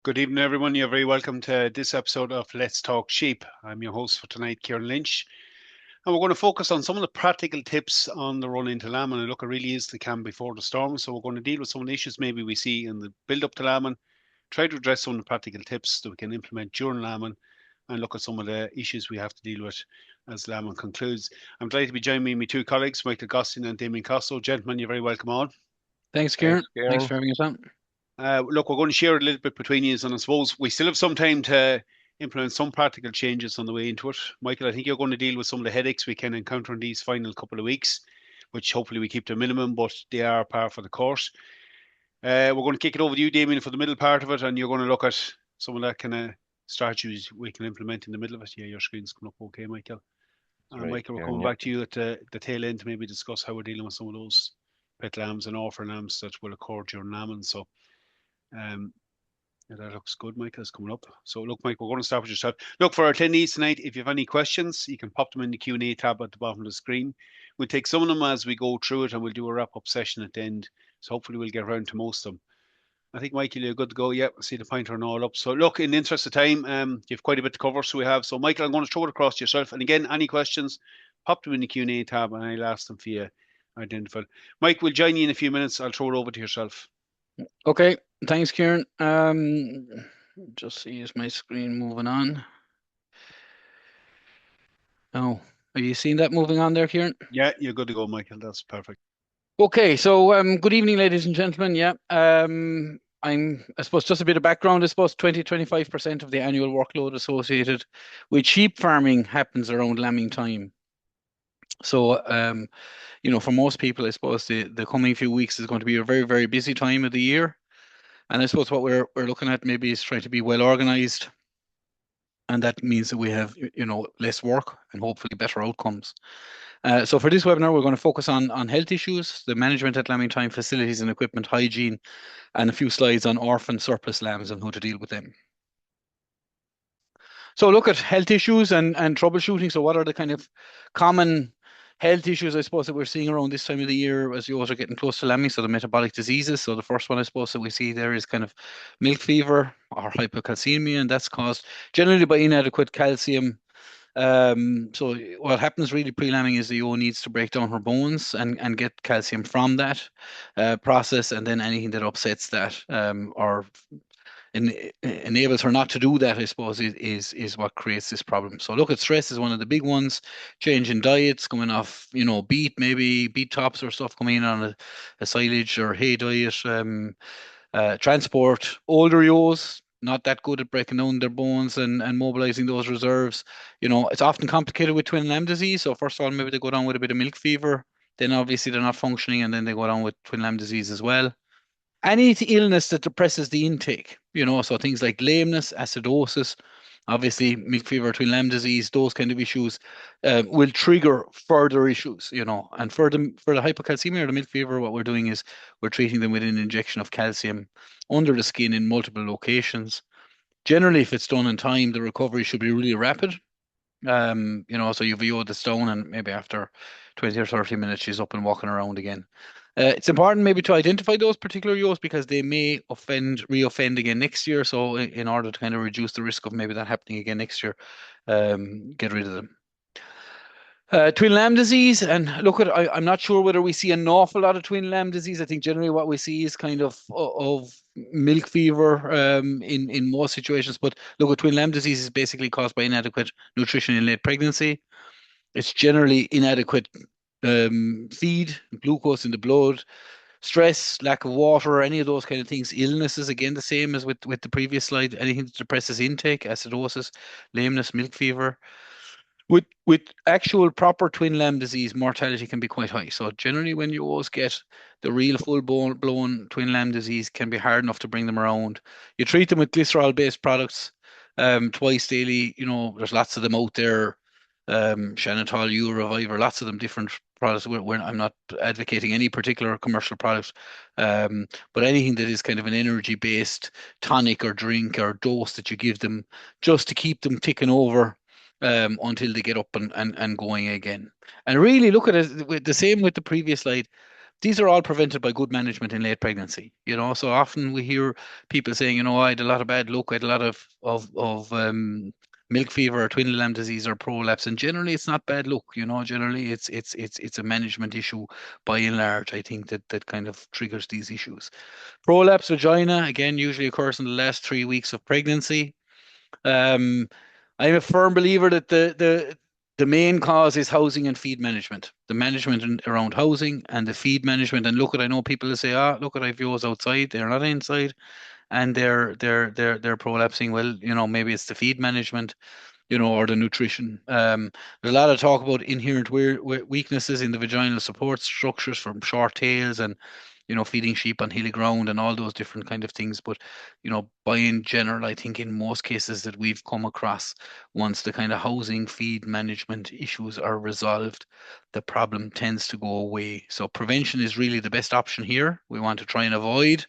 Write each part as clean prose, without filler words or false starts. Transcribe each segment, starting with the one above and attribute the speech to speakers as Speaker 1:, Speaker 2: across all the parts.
Speaker 1: Good evening, everyone. You're very welcome to this episode of Let's Talk Sheep. I'm your host for tonight, Ciaran Lynch, and we're going to focus on some of the practical tips on the run into lambing. And look, it really is the calm before the storm. So we're going to deal with some of the issues maybe we see in the build up to lambing, try to address some of the practical tips that we can implement during lambing, and look at some of the issues we have to deal with as lambing concludes. I'm delighted to be joining me, my two colleagues, Michael Gottstein and Damian Costello. Gentlemen, you're very welcome on.
Speaker 2: Thanks,
Speaker 3: Thanks,
Speaker 2: Kieran. Thanks
Speaker 3: Ciaran.
Speaker 2: for having us on.
Speaker 1: Look, we're going to share a little bit between you, and I suppose we still have some time to implement some practical changes on the way into it. Michael, I think you're going to deal with some of the headaches we can encounter in these final couple of weeks, which hopefully we keep to a minimum, but they are par for the course. We're going to kick it over to you, Damien, for the middle part of it, and you're going to look at some of that kind of strategies we can implement in the middle of it. Yeah, your screen's coming up okay, Michael.
Speaker 3: That's right,
Speaker 1: Michael, we're
Speaker 3: Ciaran.
Speaker 1: coming
Speaker 3: Yeah.
Speaker 1: back to you at the tail end to maybe discuss how we're dealing with some of those pet lambs and orphan lambs that will occur during lambing. So, um, yeah, that looks good, Mike. That's coming up. So, look, Mike, we're going to start with yourself. Look, for our attendees tonight, if you have any questions, you can pop them in the Q&A tab at the bottom of the screen. We'll take some of them as we go through it, and we'll do a wrap-up session at the end. So, hopefully, we'll get around to most of them. I think, Michael, you're good to go. Yep, I see the pointer and all up. So, look, in the interest of time, you have quite a bit to cover. So, we have. So, Michael, I'm going to throw it across to yourself. And again, any questions, pop them in the Q&A tab, and I'll ask them for you identified. Mike, we'll join you in a few minutes. I'll throw it over to yourself.
Speaker 2: Okay, thanks, Kieran. Just see is my screen moving on. Oh, are you seeing that moving on there, Kieran?
Speaker 1: Yeah, you're good to go, Michael. That's perfect.
Speaker 2: Okay, so good evening, ladies and gentlemen. Yeah, I suppose just a bit of background. I suppose 20-25% of the annual workload associated with sheep farming happens around lambing time. So, for most people, I suppose the coming few weeks is going to be a very, very busy time of the year. And I suppose what we're looking at maybe is trying to be well organized, and that means that we have less work and hopefully better outcomes. So for this webinar, we're going to focus on health issues, the management at lambing time, facilities and equipment hygiene, and a few slides on orphan surplus lambs and how to deal with them. So look at health issues and troubleshooting. So what are the kind of common health issues, I suppose, that we're seeing around this time of the year as you are getting close to lambing? So the metabolic diseases. So the first one, I suppose, that we see there is kind of milk fever or hypocalcemia, and that's caused generally by inadequate calcium. So what happens really pre-lambing is the ewe needs to break down her bones and get calcium from that process, and then anything that upsets that or enables her not to do that, I suppose, is what creates this problem. So look at stress is one of the big ones. Change in diets, coming off, beet, maybe beet tops or stuff, coming in on a silage or hay diet. Transport, older ewes, not that good at breaking down their bones and mobilizing those reserves. It's often complicated with twin lamb disease. So first of all, maybe they go down with a bit of milk fever. Then obviously they're not functioning, and then they go down with twin lamb disease as well. Any illness that depresses the intake, so things like lameness, acidosis, obviously milk fever, twin lamb disease, those kind of issues will trigger further issues, and for the hypocalcemia or the milk fever, what we're doing is we're treating them with an injection of calcium under the skin in multiple locations. Generally, if it's done in time, the recovery should be really rapid. So you've VO'd the stone, and maybe after 20 or 30 minutes, she's up and walking around again. It's important maybe to identify those particular ewes because they may reoffend again next year. So in order to kind of reduce the risk of maybe that happening again next year, get rid of them. Twin lamb disease, and look at, I'm not sure whether we see an awful lot of twin lamb disease. I think generally what we see is kind of milk fever in most situations. But look, at twin lamb disease is basically caused by inadequate nutrition in late pregnancy. It's generally inadequate feed, glucose in the blood, stress, lack of water, any of those kind of things. Illnesses, again, the same as with the previous slide. Anything that depresses intake, acidosis, lameness, milk fever. With actual proper twin lamb disease, mortality can be quite high. So generally, when you always get the real blown twin lamb disease, can be hard enough to bring them around. You treat them with glycerol-based products twice daily. There's lots of them out there. Shannatol, Reviver, lots of them, different products. I'm not advocating any particular commercial product, but anything that is kind of an energy-based tonic or drink or dose that you give them just to keep them ticking over until they get up and going again. And really look at it the same with the previous slide. these are all prevented by good management in late pregnancy. So often we hear people saying, I had a lot of bad luck, I had a lot of milk fever or twin lamb disease or prolapse, and generally it's not bad luck. Generally it's a management issue by and large. I think that kind of triggers these issues. Prolapse vagina again usually occurs in the last 3 weeks of pregnancy. Um, I'm a firm believer that the main cause is housing and feed management. The management around housing and the feed management. And look, I know people that say, look at I've yours outside, they're not inside, and they're prolapsing. Well, maybe it's the feed management, or the nutrition. There's a lot of talk about inherent weaknesses in the vaginal support structures from short tails and feeding sheep on hilly ground and all those different kind of things. But, by in general, I think in most cases that we've come across, once the kind of housing feed management issues are resolved, the problem tends to go away. So prevention is really the best option here. We want to try and avoid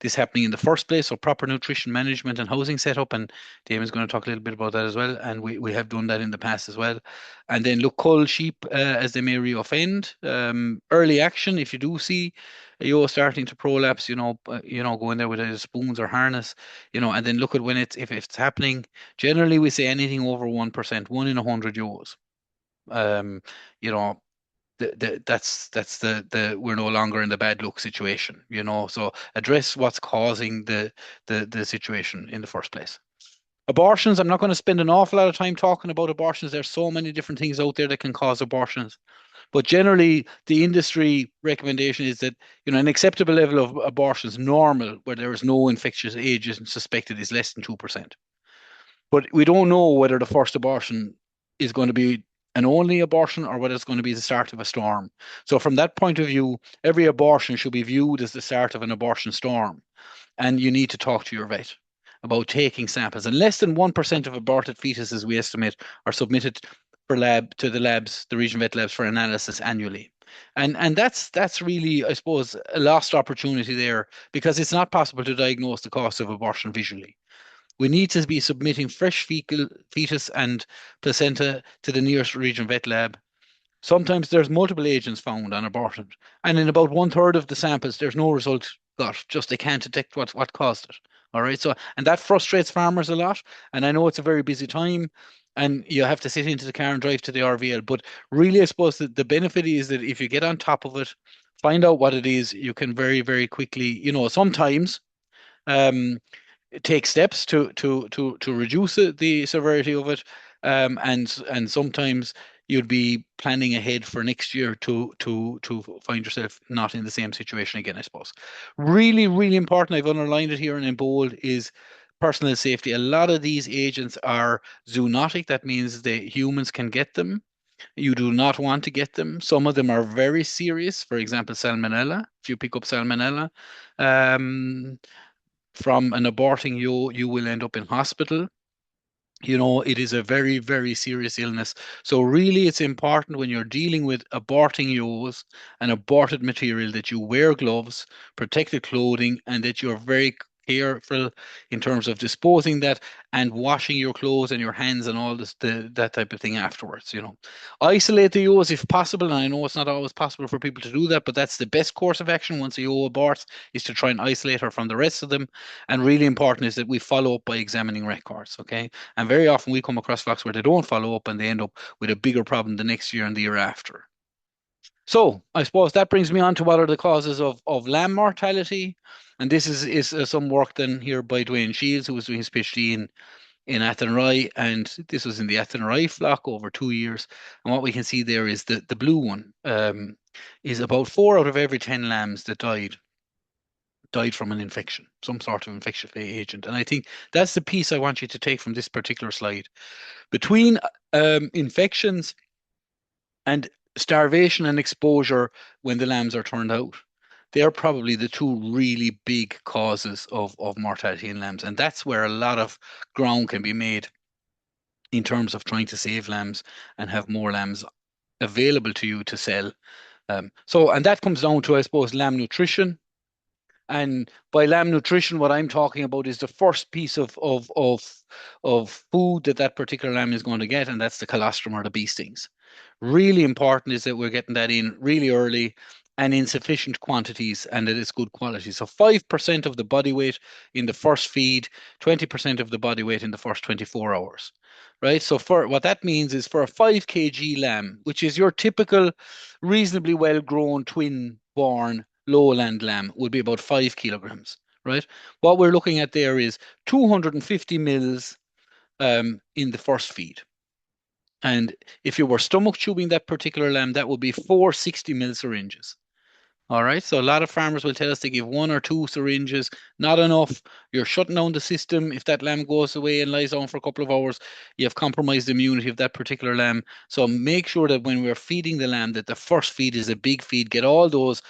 Speaker 2: this happening in the first place. So proper nutrition management and housing setup, and Damian's going to talk a little bit about that as well. And we have done that in the past as well. And then look, cull sheep as they may reoffend. Early action if you do see a ewe starting to prolapse, go in there with either spoons or harness, and then look at when if it's happening. Generally, we say anything over 1%, 1 in 100 ewes. You know, that's the we're no longer in the bad luck situation, so address what's causing the situation in the first place. Abortions, I'm not going to spend an awful lot of time talking about abortions. There's so many different things out there that can cause abortions, but generally the industry recommendation is that an acceptable level of abortions, normal, where there is no infectious agent suspected, is less than 2%. But we don't know whether the first abortion is going to be an only abortion or whether it's going to be the start of a storm. So from that point of view, every abortion should be viewed as the start of an abortion storm. And you need to talk to your vet about taking samples. And less than 1% of aborted fetuses, we estimate, are submitted to the labs, the region vet labs, for analysis annually. And that's really, I suppose, a lost opportunity there, because it's not possible to diagnose the cause of abortion visually. We need to be submitting fresh fetus and placenta to the nearest region vet lab. Sometimes there's multiple agents found on abortion, and in about 1/3 of the samples, there's no result got, just they can't detect what caused it. All right, so, and that frustrates farmers a lot. And I know it's a very busy time, and you have to sit into the car and drive to the RVL. But really, I suppose that the benefit is that if you get on top of it, find out what it is, you can very, very quickly, sometimes um, take steps to reduce the severity of it, and sometimes you'd be planning ahead for next year to find yourself not in the same situation again, I suppose. Really, really important, I've underlined it here and in bold, is personal safety. A lot of these agents are zoonotic. That means the humans can get them. You do not want to get them. Some of them are very serious. For example, salmonella. If you pick up salmonella, from an aborting ewe, you will end up in hospital. It is a very, very serious illness. So really, it's important when you're dealing with aborting ewes and aborted material that you wear gloves, protective clothing, and that you're very careful in terms of disposing that and washing your clothes and your hands and all this, that type of thing afterwards. Isolate the ewes if possible, and I know it's not always possible for people to do that, but that's the best course of action once a ewe aborts, is to try and isolate her from the rest of them. And really important is that we follow up by examining records. Okay, and very often we come across flocks where they don't follow up and they end up with a bigger problem the next year and the year after. So I suppose that brings me on to what are the causes of lamb mortality. And this is some work done here by Dwayne Shields, who was doing his PhD in Athenry, and this was in the Athenry flock over 2 years. And what we can see there is the blue one is about 4 out of every 10 lambs that died from an infection, some sort of infectious agent. And I think that's the piece I want you to take from this particular slide. Between infections and starvation and exposure when the lambs are turned out, they are probably the two really big causes of mortality in lambs. And that's where a lot of ground can be made in terms of trying to save lambs and have more lambs available to you to sell. And that comes down to, I suppose, lamb nutrition. And by lamb nutrition, what I'm talking about is the first piece of food that particular lamb is going to get, and that's the colostrum or the bee stings. Really important is that we're getting that in really early and in sufficient quantities and that it's good quality. So 5% of the body weight in the first feed, 20% of the body weight in the first 24 hours. Right. So for what that means is for a 5 kg lamb, which is your typical reasonably well grown twin born lowland lamb, would be about 5 kilograms. Right. What we're looking at there is 250 mils in the first feed. And if you were stomach tubing that particular lamb, that would be 460 ml syringes. All right. So a lot of farmers will tell us they give 1 or 2 syringes, not enough. You're shutting down the system. If that lamb goes away and lies down for a couple of hours, you have compromised the immunity of that particular lamb. So make sure that when we're feeding the lamb, that the first feed is a big feed. Get all those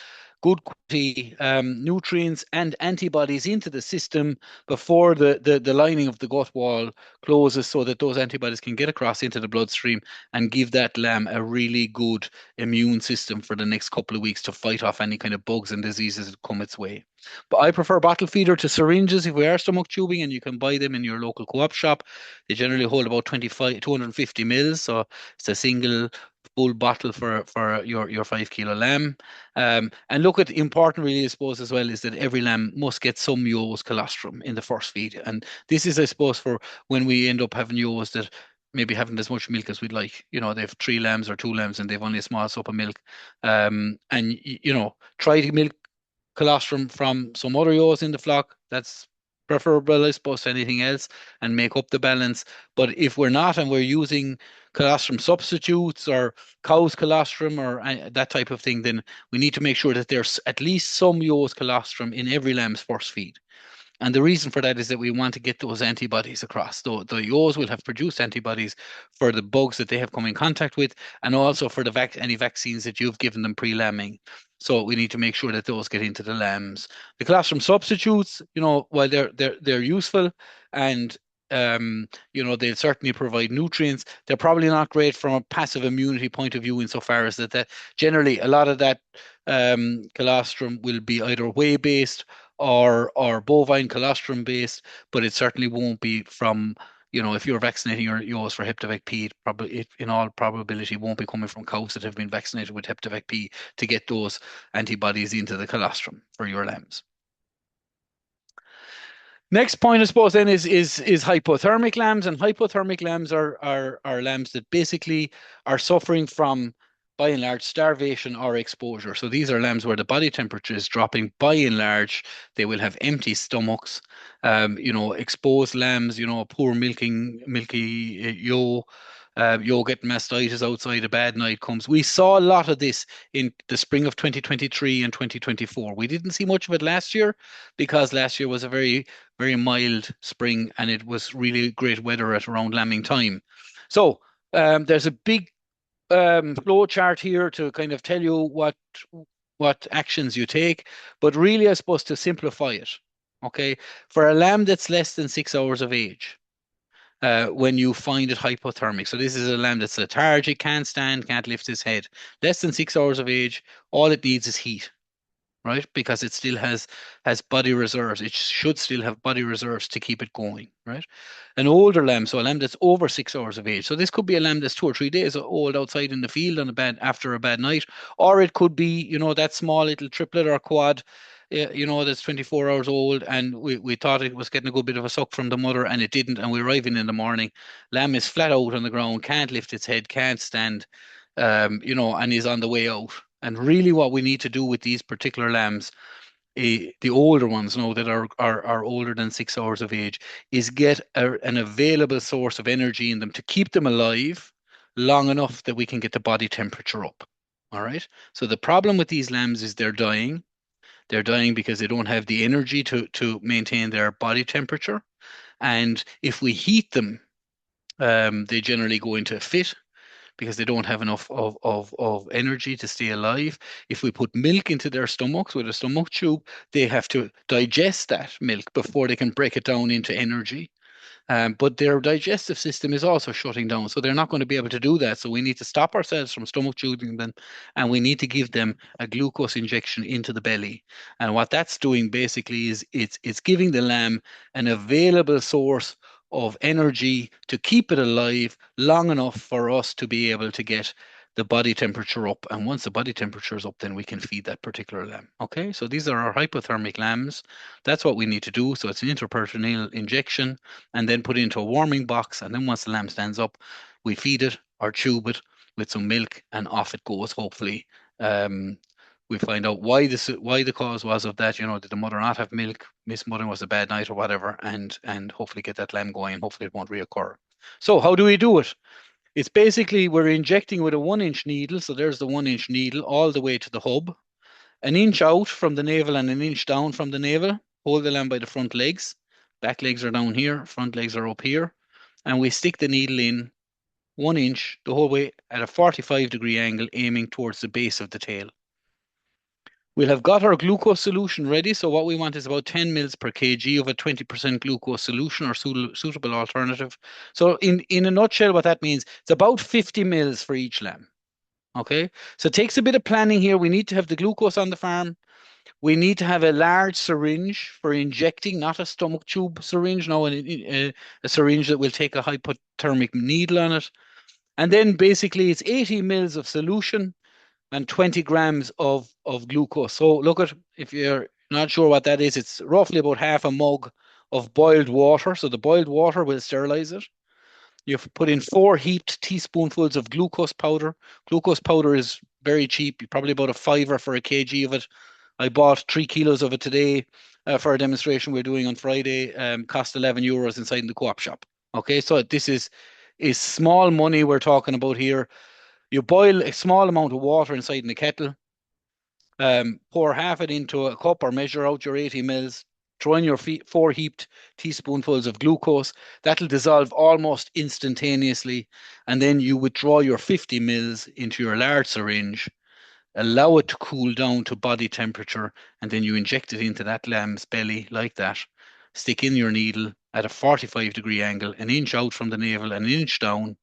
Speaker 2: good quality nutrients and antibodies into the system before the lining of the gut wall closes so that those antibodies can get across into the bloodstream and give that lamb a really good immune system for the next couple of weeks to fight off any kind of bugs and diseases that come its way. But I prefer bottle feeder to syringes if we are stomach tubing, and you can buy them in your local co-op shop. They generally hold about 250 mils, so it's a single full bottle for your 5 kilo lamb. And look at important really, I suppose, as well, is that every lamb must get some yowes colostrum in the first feed. And this is, I suppose, for when we end up having yowes that maybe haven't as much milk as we'd like. You know, they have 3 lambs or 2 lambs and they've only a small sup of milk. And you know, try to milk colostrum from some other yowes in the flock. That's preferable, I suppose, to anything else and make up the balance. But if we're not and we're using colostrum substitutes or cow's colostrum or that type of thing, then we need to make sure that there's at least some yow's colostrum in every lamb's first feed. And the reason for that is that we want to get those antibodies across. The yos will have produced antibodies for the bugs that they have come in contact with, and also for the any vaccines that you've given them pre-lambing. So we need to make sure that those get into the lambs. The colostrum substitutes, you know, while they're useful and you know, they'll certainly provide nutrients. They're probably not great from a passive immunity point of view insofar as that generally a lot of that colostrum will be either whey-based or bovine colostrum based, but it certainly won't be from, you know, if you're vaccinating your yours for Hepatitis P, probably it, in all probability won't be coming from cows that have been vaccinated with Hepatitis P to get those antibodies into the colostrum for your lambs. Next point, I suppose, then is hypothermic lambs, and hypothermic lambs are lambs that basically are suffering from, by and large, starvation or exposure. So these are lambs where the body temperature is dropping. By and large, they will have empty stomachs. You know, exposed lambs. You know, poor milky yo. You'll get mastitis outside, a bad night comes. We saw a lot of this in the spring of 2023 and 2024. We didn't see much of it last year because last year was a very mild spring and it was really great weather at around lambing time. So there's a big flow chart here to kind of tell you what actions you take, but really, I suppose, to simplify it, okay, for a lamb that's less than 6 hours of age, when you find it hypothermic. So this is a lamb that's lethargic, can't stand, can't lift his head. Less than 6 hours of age, all it needs is heat, right? Because it still has body reserves. It should still have body reserves to keep it going, right? An older lamb, so a lamb that's over 6 hours of age. So this could be a lamb that's 2 or 3 days old outside in the field on after a bad night, or it could be, you know, that small little triplet or quad, you know, that's 24 hours old, and we thought it was getting a good bit of a suck from the mother, and it didn't, and we arrive in the morning, lamb is flat out on the ground, can't lift its head, can't stand, you know, and is on the way out. And really, what we need to do with these particular lambs, the older ones now that are older than 6 hours of age, is get an available source of energy in them to keep them alive long enough that we can get the body temperature up. All right. So the problem with these lambs is they're dying. They're dying because they don't have the energy to maintain their body temperature. And if we heat them, they generally go into a fit because they don't have enough of energy to stay alive. If we put milk into their stomachs with a stomach tube, they have to digest that milk before they can break it down into energy. But their digestive system is also shutting down, so they're not going to be able to do that. So we need to stop ourselves from stomach tubing them, and we need to give them a glucose injection into the belly. And what that's doing basically is it's giving the lamb an available source of energy to keep it alive long enough for us to be able to get the body temperature up. And once the body temperature is up, then we can feed that particular lamb. Okay, so these are our hypothermic lambs. That's what we need to do. So it's an intraperitoneal injection and then put it into a warming box. And then once the lamb stands up, we feed it or tube it with some milk and off it goes, hopefully. We find out why the cause was of that. Did the mother not have milk? Mismothering was a bad night or whatever, and hopefully get that lamb going. Hopefully it won't reoccur. So how do we do it? It's basically we're injecting with a 1-inch needle. So there's the 1-inch needle all the way to the hub, an inch out from the navel and an inch down from the navel. Hold the lamb by the front legs. Back legs are down here. Front legs are up here, and we stick the needle in 1 inch the whole way at a 45-degree angle, aiming towards the base of the tail. We'll have got our glucose solution ready. So what we want is about 10 mils per kg of a 20% glucose solution or suitable alternative. So in a nutshell, what that means, it's about 50 mils for each lamb. Okay, so it takes a bit of planning here. We need to have the glucose on the farm. We need to have a large syringe for injecting, not a stomach tube syringe, no, a syringe that will take a hypothermic needle on it. And then basically it's 80 mils of solution and 20 grams of glucose. So look at, if you're not sure what that is, it's roughly about half a mug of boiled water. So the boiled water will sterilize it. You've put in 4 heaped teaspoonfuls of glucose powder. Glucose powder is very cheap, probably about a $5 for a kg of it. I bought 3 kilos of it today for a demonstration we're doing on Friday. Cost €11 inside in the co-op shop. Okay, so this is small money we're talking about here. You boil a small amount of water inside in the kettle, pour half it into a cup or measure out your 80 mils, throw in your 4 heaped teaspoonfuls of glucose. That'll dissolve almost instantaneously. And then you withdraw your 50 mils into your large syringe, allow it to cool down to body temperature, and then you inject it into that lamb's belly like that. Stick in your needle at a 45-degree angle, an inch out from the navel, an inch down.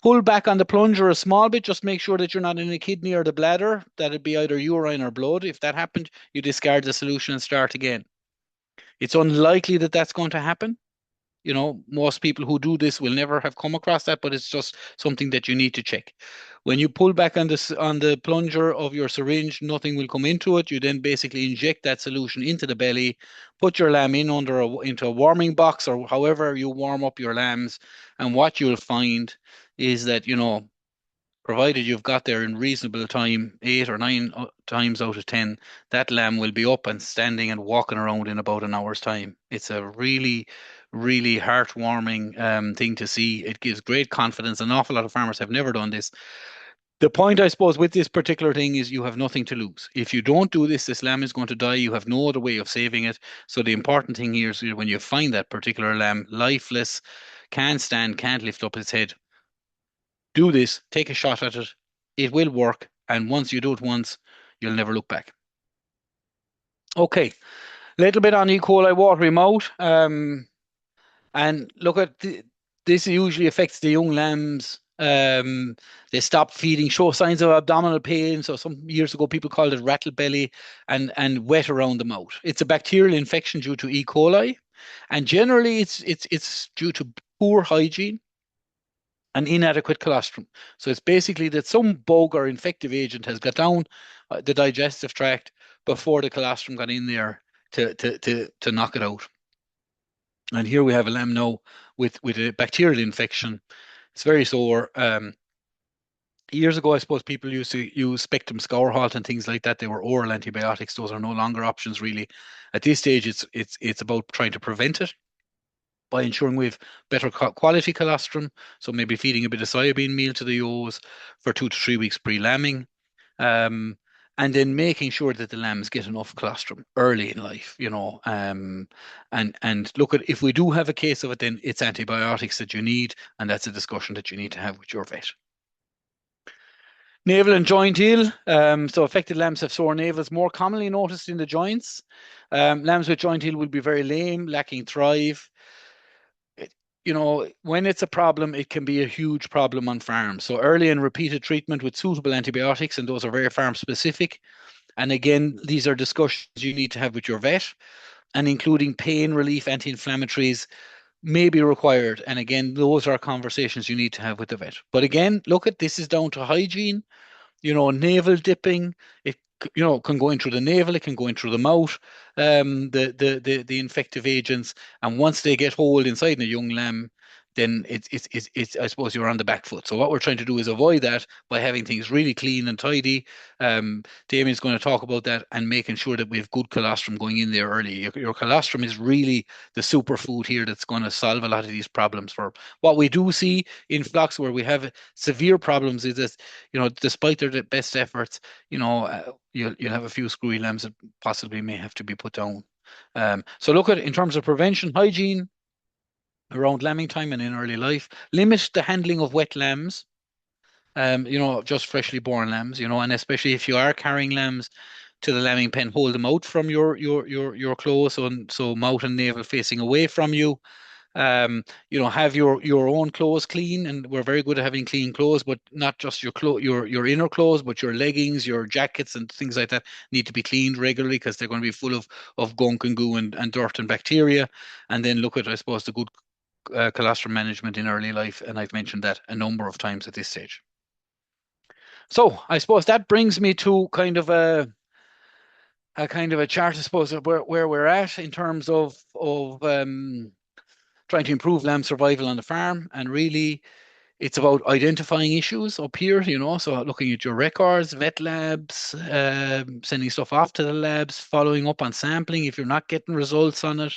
Speaker 2: Pull back on the plunger a small bit, just make sure that you're not in the kidney or the bladder. That'd be either urine or blood. If that happened, you discard the solution and start again. It's unlikely that that's going to happen. Most people who do this will never have come across that, but it's just something that you need to check. When you pull back on the plunger of your syringe, nothing will come into it. You then basically inject that solution into the belly, put your lamb into a warming box or however you warm up your lambs. And what you'll find is that, provided you've got there in reasonable time, 8 or 9 times out of 10, that lamb will be up and standing and walking around in about an hour's time. It's a really, really heartwarming thing to see. It gives great confidence. An awful lot of farmers have never done this. The point, I suppose, with this particular thing is you have nothing to lose. If you don't do this, this lamb is going to die. You have no other way of saving it. So the important thing here is when you find that particular lamb lifeless, can't stand, can't lift up its head, do this, take a shot at it. It will work. And once you do it once, you'll never look back. Okay, little bit on E. coli watery mouth. And look at this usually affects the young lambs. They stop feeding, show signs of abdominal pain. So some years ago, people called it rattle belly and wet around the mouth. It's a bacterial infection due to E. coli. And generally it's due to poor hygiene and inadequate colostrum. So it's basically that some bug or infective agent has got down the digestive tract before the colostrum got in there to knock it out. And here we have a lamb now with a bacterial infection. It's very sore. Years ago, I suppose people used to use Spectrum Scour Halt and things like that. They were oral antibiotics. Those are no longer options, really. At this stage, it's about trying to prevent it by ensuring we have better quality colostrum. So maybe feeding a bit of soybean meal to the ewes for 2 to 3 weeks pre-lambing. And then making sure that the lambs get enough colostrum early in life, and look at, if we do have a case of it, then it's antibiotics that you need, and that's a discussion that you need to have with your vet. Navel and joint heel. So affected lambs have sore navels, more commonly noticed in the joints. Lambs with joint heel will be very lame, lacking thrive. When it's a problem, it can be a huge problem on farms. So early and repeated treatment with suitable antibiotics, and those are very farm specific. And again, these are discussions you need to have with your vet, and including pain relief, anti-inflammatories, may be required. And again, those are conversations you need to have with the vet. But again, look at this is down to hygiene. Navel dipping, it can go in through the navel, it can go in through the mouth, the infective agents, and once they get hold inside a young lamb, then it's I suppose you're on the back foot. So what we're trying to do is avoid that by having things really clean and tidy. Damien's going to talk about that and making sure that we have good colostrum going in there early. Your colostrum is really the superfood here that's going to solve a lot of these problems. For what we do see in flocks where we have severe problems is that despite their best efforts, you'll have a few screwy lambs that possibly may have to be put down. So look at in terms of prevention, hygiene around lambing time and in early life, limit the handling of wet lambs. Just freshly born lambs, and especially if you are carrying lambs to the lambing pen, hold them out from your clothes, so mouth and navel facing away from you. Have your own clothes clean, and we're very good at having clean clothes, but not just your inner clothes, but your leggings, your jackets, and things like that need to be cleaned regularly because they're going to be full of gunk and goo and dirt and bacteria. And then look at, I suppose, the good colostrum management in early life, and I've mentioned that a number of times at this stage. So I suppose that brings me to kind of a chart, I suppose, of where we're at in terms of trying to improve lamb survival on the farm. And really, it's about identifying issues up here, so looking at your records, vet labs, sending stuff off to the labs, following up on sampling if you're not getting results on it.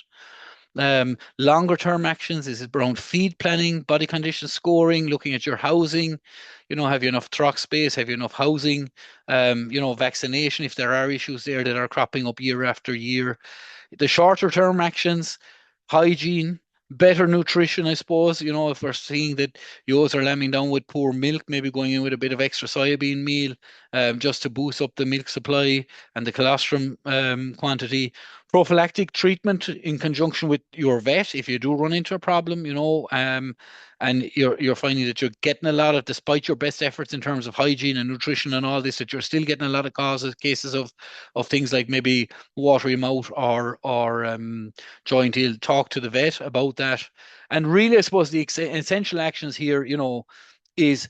Speaker 2: Longer term actions is around feed planning, body condition scoring, looking at your housing, have you enough trough space, have you enough housing, vaccination if there are issues there that are cropping up year after year. The shorter term actions, hygiene, better nutrition, I suppose. If we're seeing that ewes are lambing down with poor milk, maybe going in with a bit of extra soybean meal, just to boost up the milk supply and the colostrum quantity. Prophylactic treatment in conjunction with your vet if you do run into a problem, and you're finding that you're getting a lot of, despite your best efforts in terms of hygiene and nutrition and all this, that you're still getting a lot of cases of things like maybe watery mouth or joint ill. Talk to the vet about that. And really, I suppose the essential actions here, is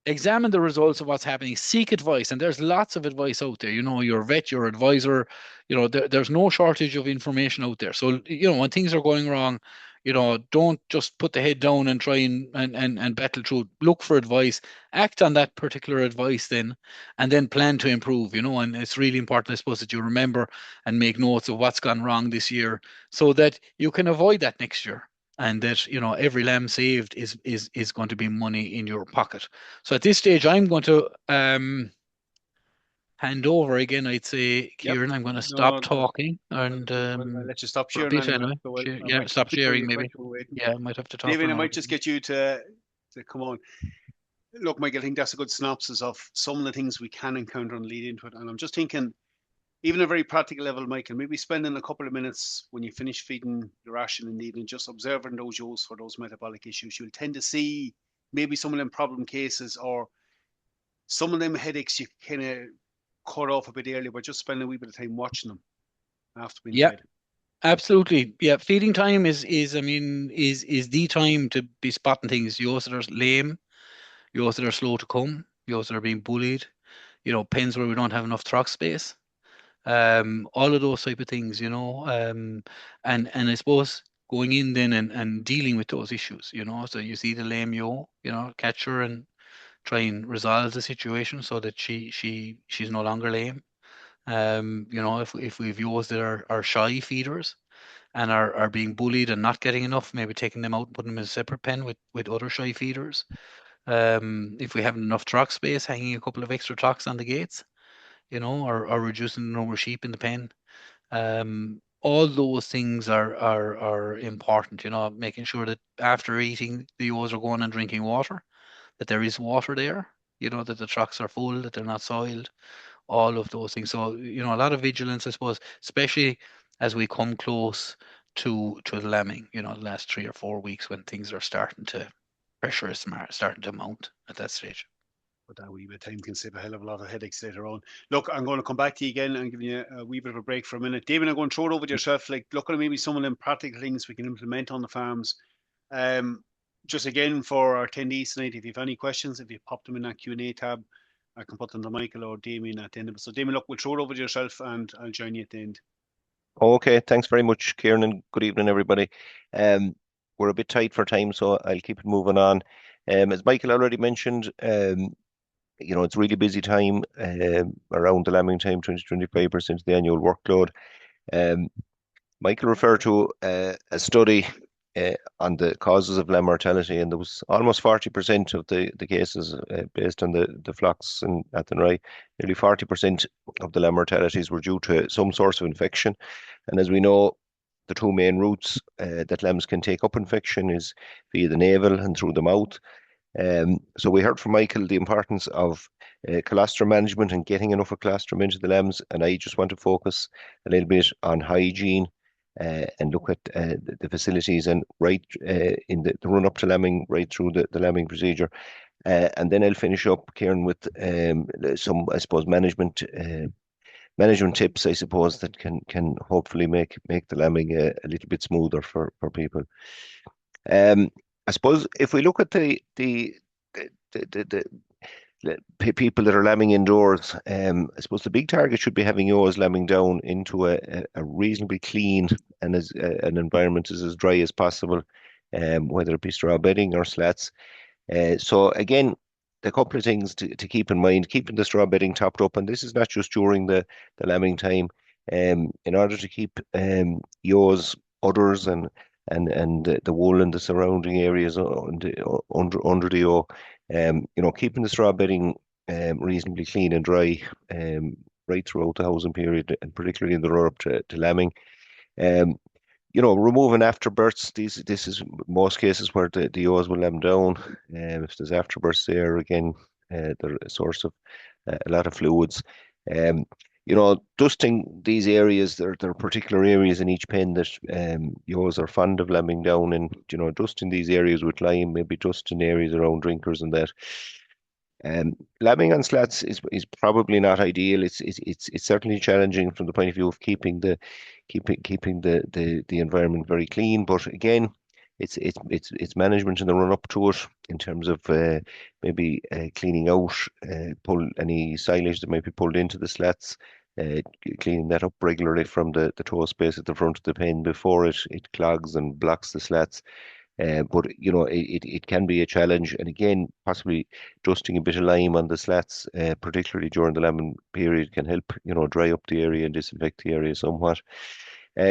Speaker 2: examine the results of what's happening, seek advice, and there's lots of advice out there. Your vet, your advisor, there's no shortage of information out there. So, when things are going wrong, don't just put the head down and try and battle through. Look for advice, act on that particular advice and then plan to improve, and it's really important, I suppose, that you remember and make notes of what's gone wrong this year so that you can avoid that next year. And that every lamb saved is going to be money in your pocket. So at this stage, I'm going to hand over again. I'd say,
Speaker 1: Yep.
Speaker 2: Ciaran, I'm going to stop
Speaker 1: No,
Speaker 2: talking
Speaker 1: well,
Speaker 2: and
Speaker 1: I'll let you stop
Speaker 2: for a
Speaker 1: sharing
Speaker 2: bit
Speaker 1: anyway.
Speaker 2: anyway.
Speaker 1: So I
Speaker 2: Yeah,
Speaker 1: might
Speaker 2: stop
Speaker 1: keep you,
Speaker 2: sharing maybe.
Speaker 1: might keep you waiting.
Speaker 2: Yeah, I might have to talk for
Speaker 1: David, I
Speaker 2: another
Speaker 1: might
Speaker 2: bit.
Speaker 1: just get you to come on. Look, Michael, I think that's a good synopsis of some of the things we can encounter and lead into it. And I'm just thinking, even a very practical level, Michael, maybe spending a couple of minutes when you finish feeding the ration in the evening, just observing those ewes for those metabolic issues. You'll tend to see maybe some of them problem cases or some of them headaches you kind of cut off a bit earlier by just spending a wee bit of time watching them after being
Speaker 2: Yeah,
Speaker 1: fed.
Speaker 2: absolutely. Yeah, feeding time is I mean is the time to be spotting things. Yours that are lame, yours that are slow to come, yours that are being bullied. Pens where we don't have enough trough space. All of those type of things, and I suppose going in then and dealing with those issues, so you see the lame catch her and try and resolve the situation so that she's no longer lame. If we've ewes that are shy feeders and are being bullied and not getting enough, maybe taking them out and putting them in a separate pen with other shy feeders. If we have enough trough space, hanging a couple of extra trocks on the gates, or reducing the number of sheep in the pen. All those things are important, making sure that after eating, the ewes are going and drinking water, that there is water there, that the trucks are full, that they're not soiled, all of those things. So, a lot of vigilance, I suppose, especially as we come close to the lambing, the last 3 or 4 weeks when things are starting to pressure is starting to mount at that stage.
Speaker 1: But that wee bit of time can save a hell of a lot of headaches later on. Look, I'm going to come back to you again and give you a wee bit of a break for a minute. David, I'm going to throw it over to yourself. Like, looking at maybe some of them practical things we can implement on the farms. Just again for our attendees tonight, if you have any questions, if you pop them in that Q&A tab, I can put them to Michael or Damian at the end of it. So Damian, look, we'll throw it over to yourself and I'll join you at the end.
Speaker 3: Okay, thanks very much, Ciaran, and good evening, everybody. We're a bit tight for time, so I'll keep it moving on. As Michael already mentioned, it's really busy time around the lambing time, 20-25% of the annual workload. Michael referred to a study on the causes of lamb mortality, and there was almost 40% of the cases based on the flocks in Athenry. Nearly 40% of the lamb mortalities were due to some source of infection. And as we know, the two main routes that lambs can take up infection is via the navel and through the mouth. So we heard from Michael the importance of colostrum management and getting enough of colostrum into the lambs. And I just want to focus a little bit on hygiene and look at the facilities and right in the run up to lambing, right through the lambing procedure. And then I'll finish up, Ciaran, with some, I suppose, management tips, I suppose, that can hopefully make the lambing a little bit smoother for people. I suppose if we look at the people that are lambing indoors, I suppose the big target should be having yours lambing down into a reasonably clean and as an environment is as dry as possible, whether it be straw bedding or slats. So again, a couple of things to keep in mind: keeping the straw bedding topped up, and this is not just during the lambing time. In order to keep yours, udders, and the wool and the surrounding areas under the eau, keeping the straw bedding reasonably clean and dry right throughout the housing period, and particularly in the run up to lambing. Removing afterbirths. This is most cases where the ewes will lamb down. If there's afterbirths there, again, they're a source of a lot of fluids. Dusting these areas, there are particular areas in each pen that ewes are fond of lambing down in. Dusting these areas with lime, maybe dusting areas around drinkers and that. Lambing on slats is probably not ideal. It's certainly challenging from the point of view of keeping the environment very clean. But again, it's management in the run up to it in terms of maybe cleaning out, pull any silage that might be pulled into the slats, cleaning that up regularly from the toe space at the front of the pen before it clogs and blocks the slats. But it can be a challenge, and again, possibly dusting a bit of lime on the slats, particularly during the lambing period, can help dry up the area and disinfect the area somewhat.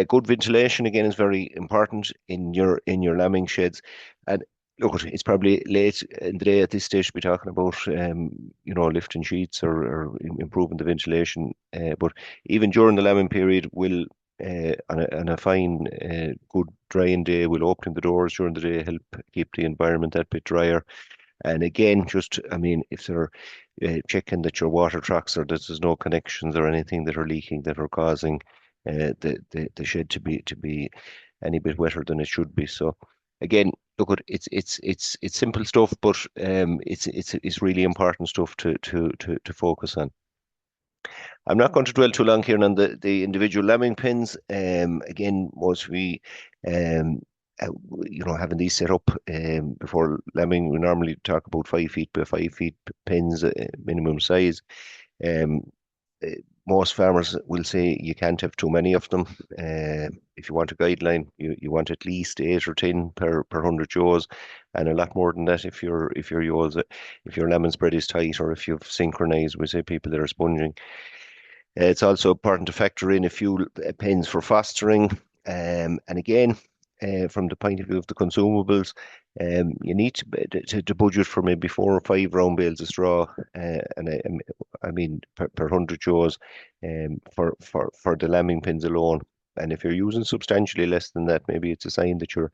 Speaker 3: Good ventilation again is very important in your lambing sheds. And look, it's probably late in the day at this stage to be talking about lifting sheets or improving the ventilation. But even during the lambing period, we'll on a fine, good drying day, we'll open the doors during the day, help keep the environment that bit drier. And again, if they're checking that your water tracks or that there's no connections or anything that are leaking that are causing the shed to be any bit wetter than it should be. So again, look, it's simple stuff, but it's really important stuff to focus on. I'm not going to dwell too long here on the individual lambing pens. Again, once we, having these set up before lambing, we normally talk about 5 feet by 5 feet pens, minimum size. Most farmers will say you can't have too many of them. If you want a guideline, you want at least 8 or 10 per 100 ewes, and a lot more than that if your ewes, if your lambing spread is tight, or if you've synchronized with, say, people that are sponging. It's also important to factor in a few pens for fostering, and again, from the point of view of the consumables, you need to budget for maybe 4 or 5 round bales of straw, and I mean per 100 ewes, for the lambing pens alone. And if you're using substantially less than that, maybe it's a sign that you're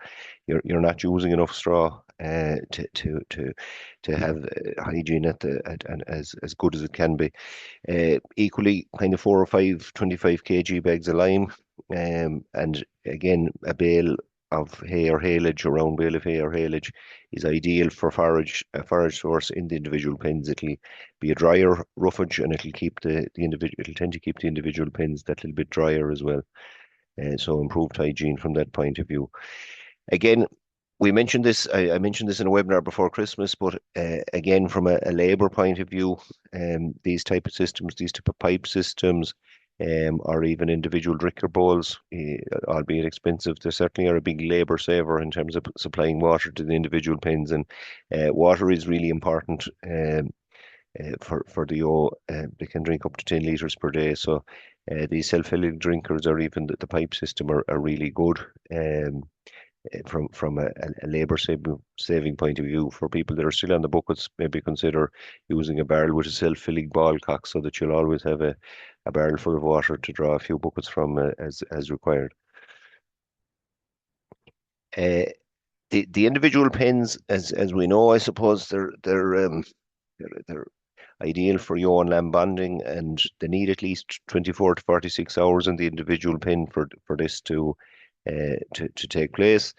Speaker 3: not using enough straw to have hygiene at as good as it can be. Equally, kind of 4 or 5 25 kg bags of lime, and again a bale hay or haylage, around bale of hay or haylage, is ideal for forage source in the individual pens. It'll be a drier roughage, and it'll keep the individual. It'll tend to keep the individual pens that little bit drier as well. So improved hygiene from that point of view. Again, we mentioned this. I mentioned this in a webinar before Christmas, but again, from a labour point of view, these type of systems, these type of pipe systems, or even individual drinker bowls, albeit expensive, they certainly are a big labour saver in terms of supplying water to the individual pens. And water is really important for the ewe. They can drink up to 10 litres per day. So these self-filling drinkers, or even the pipe system, are really good. From a labour saving point of view. For people that are still on the buckets, maybe consider using a barrel with a self-filling ball cock, so that you'll always have a barrel full of water to draw a few buckets from as required. The individual pens, as we know, I suppose they're ideal for ewe and lamb bonding, and they need at least 24 to 46 hours in the individual pen for this to take place.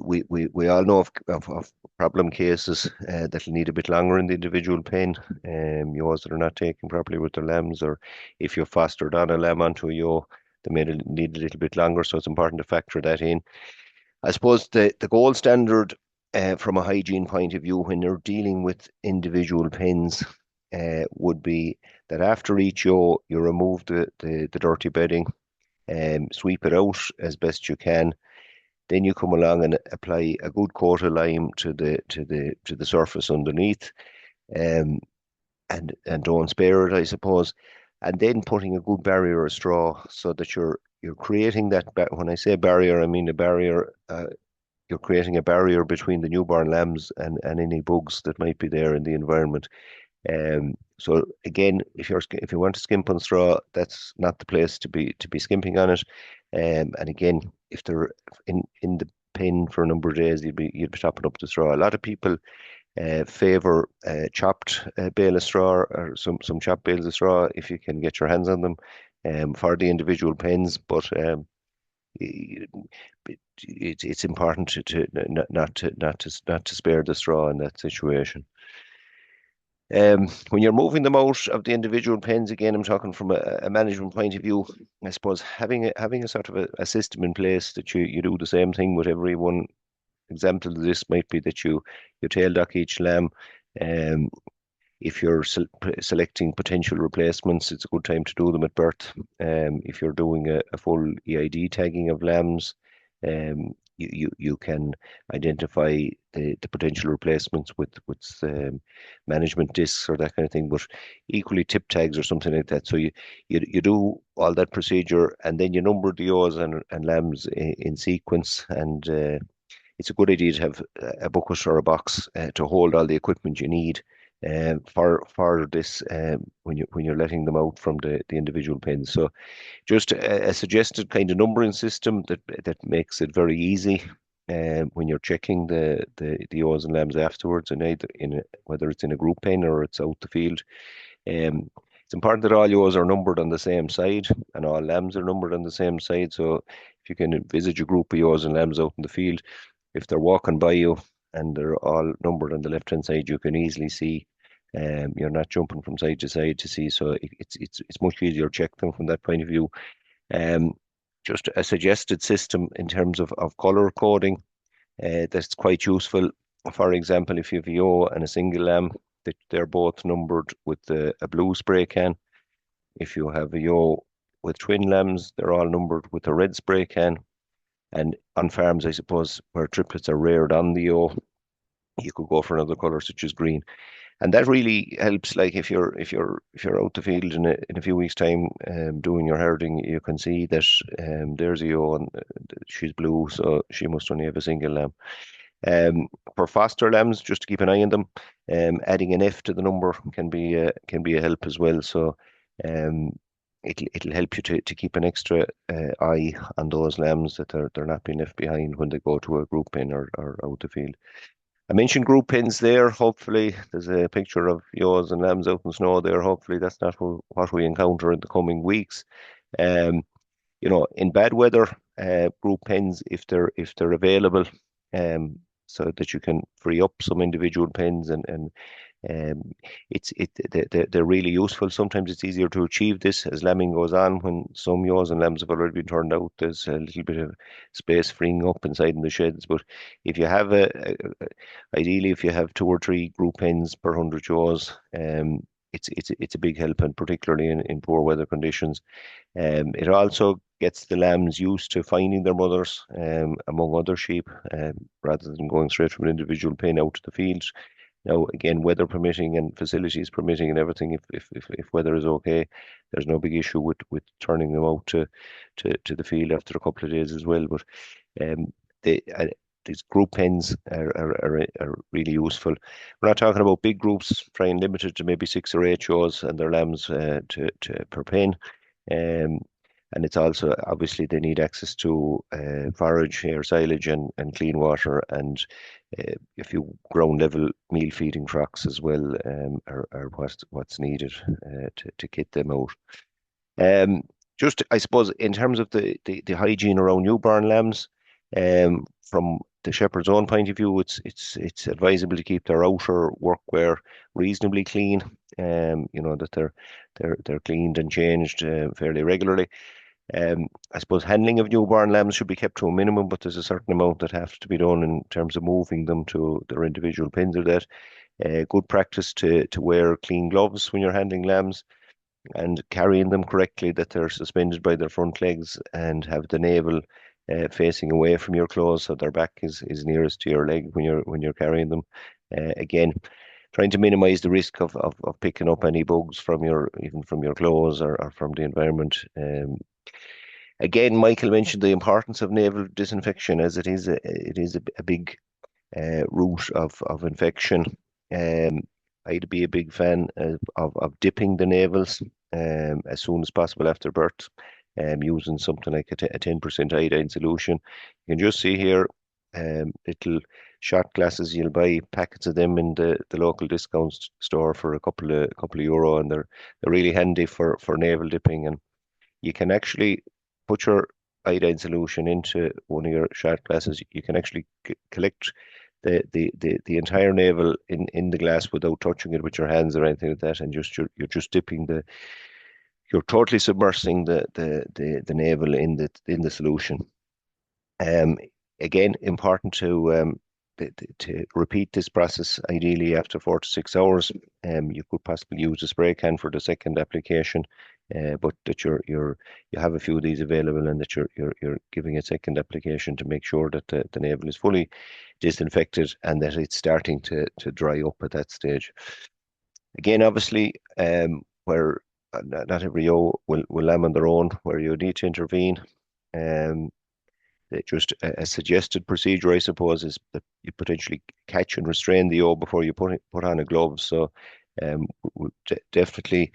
Speaker 3: We all know of problem cases that'll need a bit longer in the individual pen. Ewes that are not taken properly with their lambs, or if you've fostered on a lamb onto a ewe, they may need a little bit longer. So it's important to factor that in. I suppose the gold standard from a hygiene point of view when you're dealing with individual pens would be that after each ewe, you remove the dirty bedding, sweep it out as best you can. Then you come along and apply a good coat of lime to the surface underneath, and don't spare it, I suppose. And then putting a good barrier of straw, so that you're creating that. When I say barrier, I mean a barrier. You're creating a barrier between the newborn lambs and any bugs that might be there in the environment. So again, if you want to skimp on straw, that's not the place to be skimping on it. And again, if they're in the pen for a number of days, you'd be chopping up the straw. A lot of people favour chopped bale of straw, or some chopped bales of straw if you can get your hands on them for the individual pens. But it's important to not to spare the straw in that situation. When you're moving them out of the individual pens, again, I'm talking from a management point of view. I suppose having a sort of a system in place that you do the same thing with every one. Example of this might be that you tail dock each lamb. If you're selecting potential replacements, it's a good time to do them at birth. If you're doing a full EID tagging of lambs, you can identify the potential replacements with management discs or that kind of thing, but equally tip tags or something like that. So you do all that procedure, and then you number the ewes and lambs in sequence, and it's a good idea to have a bucket or a box to hold all the equipment you need for this when you're letting them out from the individual pens. So just a suggested kind of numbering system that makes it very easy when you're checking the ewes and lambs afterwards, and either whether it's in a group pen or it's out the field. It's important that all ewes are numbered on the same side and all lambs are numbered on the same side. So if you can envisage a group of ewes and lambs out in the field, if they're walking by you and they're all numbered on the left-hand side, you can easily see. You're not jumping from side to side to see, so it's much easier to check them from that point of view. Just a suggested system in terms of colour coding that's quite useful. For example, if you have a ewe and a single lamb, they're both numbered with a blue spray can. If you have a ewe with twin lambs, they're all numbered with a red spray can. And on farms, I suppose, where triplets are reared on the ewe, you could go for another colour such as green. And that really helps. Like if you're out the field in a few weeks' time doing your herding, you can see that there's a ewe and she's blue, so she must only have a single lamb. For foster lambs, just to keep an eye on them, adding an F to the number can be a help as well. So it'll help you to keep an extra eye on those lambs, that they're not being left behind when they go to a group pen or out the field. I mentioned group pens there. Hopefully there's a picture of ewes and lambs out in snow there. Hopefully that's not what we encounter in the coming weeks. In bad weather, group pens if they're available, so that you can free up some individual pens, and they're really useful. Sometimes it's easier to achieve this as lambing goes on. When some ewes and lambs have already been turned out, there's a little bit of space freeing up inside in the sheds. But if you have ideally, if you have 2 or 3 group pens per 100 ewes, it's a big help, and particularly in poor weather conditions. It also gets the lambs used to finding their mothers among other sheep, rather than going straight from an individual pen out to the field. Now, again, weather permitting and facilities permitting and everything, if weather is okay, there's no big issue with turning them out to the field after a couple of days as well. But these group pens are really useful. We're not talking about big groups, trying limited to maybe 6 or 8 ewes and their lambs to per pen. And it's also, obviously, they need access to forage, hair silage, and clean water, and a few ground level meal feeding crocks as well are what's needed to kit them out. Just, I suppose, in terms of the hygiene around newborn lambs, from the shepherd's own point of view, it's advisable to keep their outer workwear reasonably clean. That they're cleaned and changed fairly regularly. I suppose handling of newborn lambs should be kept to a minimum, but there's a certain amount that has to be done in terms of moving them to their individual pens or that. Good practice to wear clean gloves when you're handling lambs, and carrying them correctly, that they're suspended by their front legs and have the navel facing away from your clothes, so their back is nearest to your leg when you're carrying them. Again, trying to minimize the risk of picking up any bugs even from your clothes or from the environment. Again, Michael mentioned the importance of navel disinfection, as it is a big route of infection. I'd be a big fan of dipping the navels as soon as possible after birth, using something like a 10% iodine solution. You can just see here little shot glasses. You'll buy packets of them in the local discount store for a couple of euro, and they're really handy for navel dipping. And you can actually put your iodine solution into one of your shot glasses. You can actually collect the entire navel in the glass without touching it with your hands or anything like that, and you're just dipping you're totally submersing the navel in the solution. Again, important to repeat this process ideally after 4 to 6 hours. You could possibly use a spray can for the second application, but that you have a few of these available, and that you're giving a second application to make sure that the navel is fully disinfected and that it's starting to dry up at that stage. Again, obviously, where not every ewe will lamb on their own, where you need to intervene. Just a suggested procedure, I suppose, is that you potentially catch and restrain the ewe before you put on a glove. So we definitely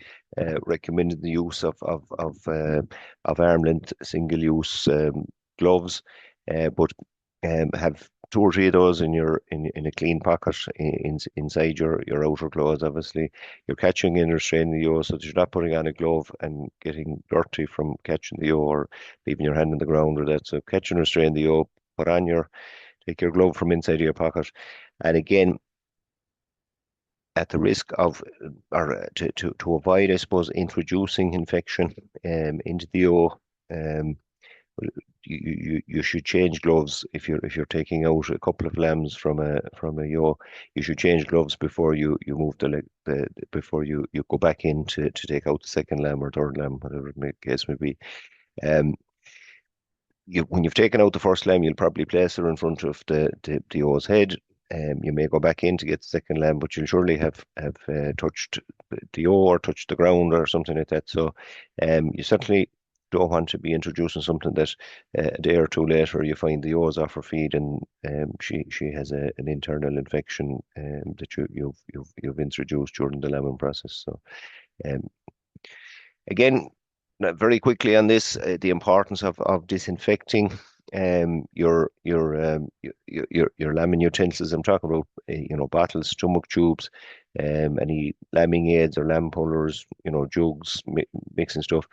Speaker 3: recommended the use of arm length single use gloves, but have 2 or 3 of those in a clean pocket inside your outer clothes. Obviously, you're catching and restraining the ewe, so that you're not putting on a glove and getting dirty from catching the ewe or leaving your hand on the ground or that. So catch and restrain the ewe, take your glove from inside your pocket. And again, at the risk of, or to avoid, I suppose, introducing infection into the ewe, you should change gloves if you're taking out a couple of lambs from a ewe. You should change gloves before you move before you go back in to take out the second lamb or third lamb, whatever the case may be. When you've taken out the first lamb, you'll probably place her in front of the ewe's head. You may go back in to get the second lamb, but you'll surely have touched the ewe or touched the ground or something like that. So you certainly don't want to be introducing something that a day or 2 later you find the ewe's off her feed and she has an internal infection that you've introduced during the lambing process. So again, very quickly on this, the importance of disinfecting your lambing utensils. I'm talking about bottles, stomach tubes, any lambing aids or lamb pullers, jugs, mixing stuff.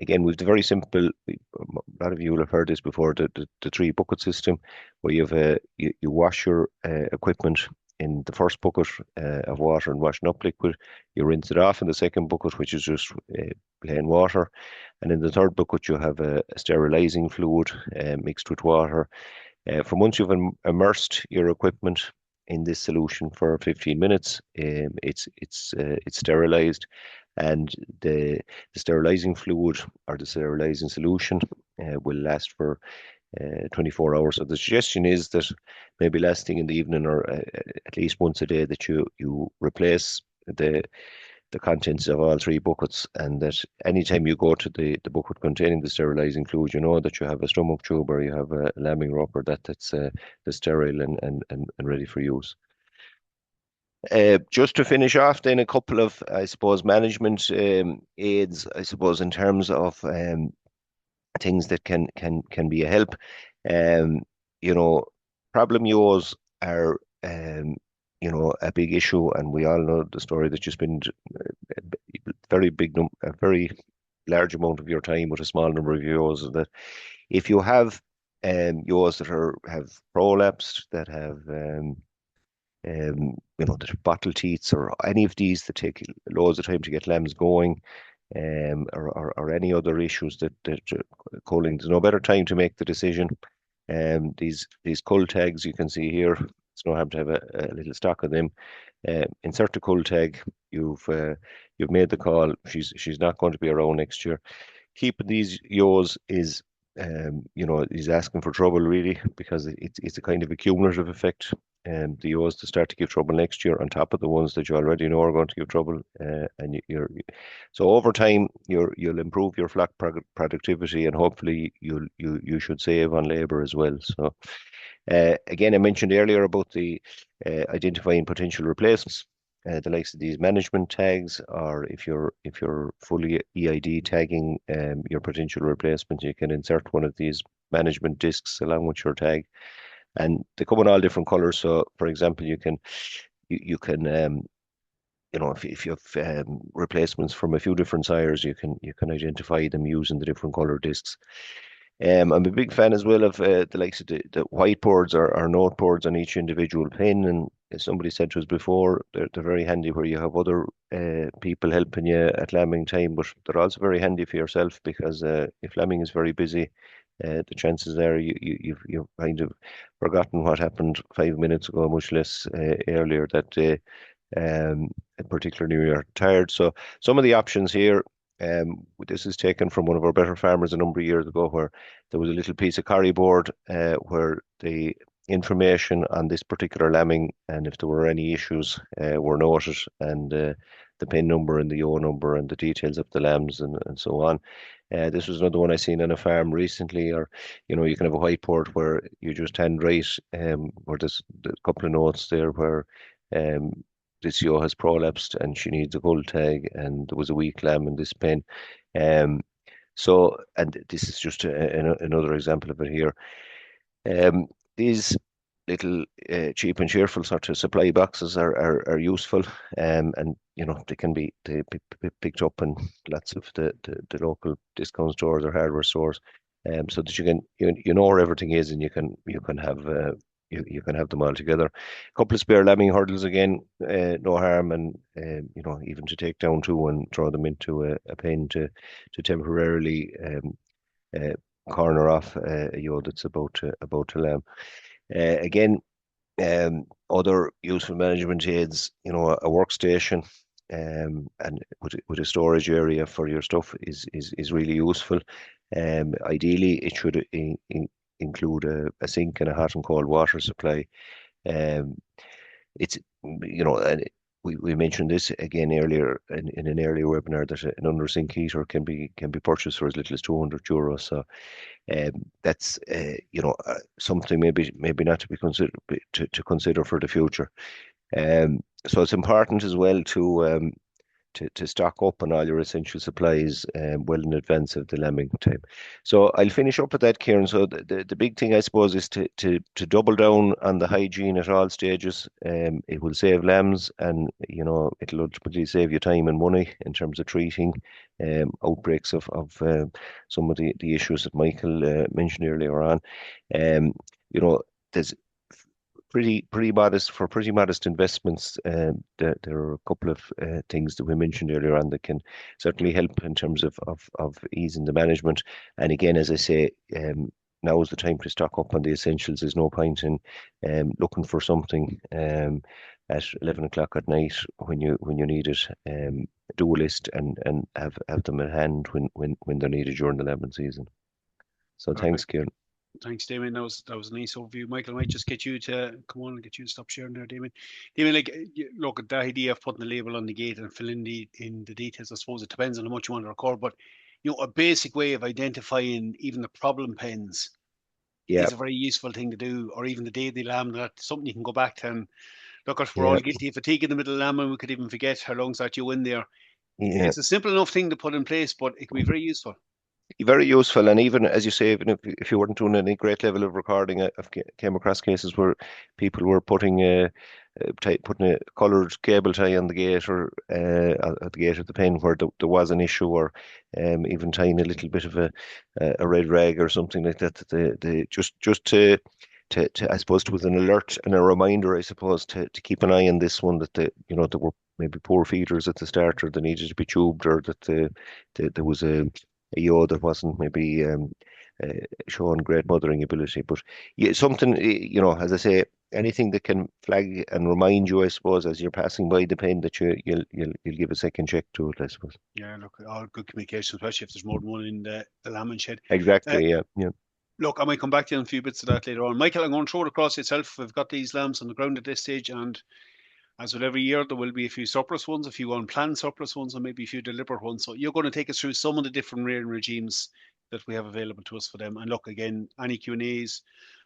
Speaker 3: again, we've the very simple. A lot of you will have heard this before. The 3 bucket system, where you wash your equipment in the first bucket of water and washing up liquid. You rinse it off in the second bucket, which is just plain water, and in the third bucket you have a sterilizing fluid mixed with water. From once you've immersed your equipment in this solution for 15 minutes, it's sterilized, and the sterilizing fluid or the sterilizing solution will last for 24 hours. So the suggestion is that maybe last thing in the evening, or at least once a day, that you replace the contents of all 3 buckets, and that anytime you go to the bucket containing the sterilizing fluid, you know that you have a stomach tube or you have a lambing rubber that's sterile and ready for use. Just to finish off, then a couple of, I suppose, management aids, I suppose, in terms of things that can be a help. Problem yawes are a big issue, and we all know the story that you spend a very large amount of your time with a small number of yaws. That if you have yaws that have prolapsed, that have that have bottle teats, or any of these that take loads of time to get lambs going, or any other issues that culling, there's no better time to make the decision. These cull tags you can see here, it's no harm to have a little stock of them. Insert the cull tag. You've made the call. She's not going to be around next year. Keeping these yaws is asking for trouble, really, because it's a kind of accumulative effect. The yaws to start to give trouble next year on top of the ones that you already know are going to give trouble, and so over time you'll improve your flock productivity, and hopefully you should save on labor as well. So again, I mentioned earlier about the identifying potential replacements, the likes of these management tags, or if you're fully EID tagging your potential replacement, you can insert one of these management discs along with your tag, and they come in all different colors. So, for example, you can if you have replacements from a few different sires, you can identify them using the different color discs. I'm a big fan as well of the likes of the whiteboards or noteboards on each individual pen, and as somebody said to us before, they're very handy where you have other people helping you at lambing time, but they're also very handy for yourself, because if lambing is very busy, the chances are you've kind of forgotten what happened 5 minutes ago, much less earlier that day, particularly when you're tired. So some of the options here, this is taken from one of our better farmers a number of years ago, where there was a little piece of carry board where the information on this particular lambing, and if there were any issues, were noted, and the pen number and the yaw number and the details of the lambs and so on. This was another one I seen on a farm recently, or you can have a whiteboard where you just handwrite, where there's a couple of notes there where this yaw has prolapsed and she needs a cull tag, and there was a weak lamb in this pen. So, and this is just another example of it here. These little cheap and cheerful sort of supply boxes are useful, and they can be picked up in lots of the local discount stores or hardware stores, so that you can where everything is, and you can have them all together. A couple of spare lambing hurdles again, no harm, and even to take down two and throw them into a pen to temporarily corner off a yaw that's about to lamb. Again, other useful management aids, a workstation, and with a storage area for your stuff is really useful. Ideally, it should include a sink and a hot and cold water supply. It's and we mentioned this again earlier in an earlier webinar, that an under sink heater can be purchased for as little as €200. So that's something maybe not to be considered to consider for the future. So it's important as well to to stock up on all your essential supplies well in advance of the lambing time. So I'll finish up with that, Ciaran. So the big thing, I suppose, is to double down on the hygiene at all stages. It will save lambs, and it'll ultimately save you time and money in terms of treating outbreaks of some of the issues that Michael mentioned earlier on. There's pretty modest investments. There are a couple of things that we mentioned earlier on that can certainly help in terms of easing the management. And again, as I say, now is the time to stock up on the essentials. There's no point in looking for something at 11 o'clock at night when you need it. Do a list and have them at hand when they're needed during the lambing season. So thanks, Ciaran.
Speaker 1: Thanks, Damian. That was a nice overview. Michael, I might just get you to come on and get you to stop sharing there, Damian. Damian, look at the idea of putting the label on the gate and filling in the details. I suppose it depends on how much you want to record, but a basic way of identifying even the problem pens is a very useful thing to do, or even the day they lamb. That's something you can go back to and look at. We're all guilty of fatigue in the middle of lambing. We could even forget how long's that you in there. Yeah. It's a simple enough thing to put in place, but it can be very useful.
Speaker 3: Very useful, and even as you say, even if you weren't doing any great level of recording, I've came across cases where people were putting a coloured cable tie on the gate or at the gate of the pen where there was an issue, or even tying a little bit of a red rag or something like that. Just to I suppose it was an alert and a reminder, I suppose, to keep an eye on this one, that there were maybe poor feeders at the start, or they needed to be tubed, or that there was a ewe that wasn't maybe showing great mothering ability. But something, as I say, anything that can flag and remind you, I suppose, as you're passing by the pen, that you'll give a second check to it, I suppose.
Speaker 1: Yeah, look, all good communication, especially if there's more than one in the lambing shed.
Speaker 3: Exactly, yeah.
Speaker 1: Look, I might come back to you on a few bits of that later on. Michael, I'm going to throw it across yourself. We've got these lambs on the ground at this stage, and as with every year, there will be a few surplus ones, a few unplanned surplus ones, and maybe a few deliberate ones. So you're going to take us through some of the different rearing regimes that we have available to us for them. And look, again, any Q&As,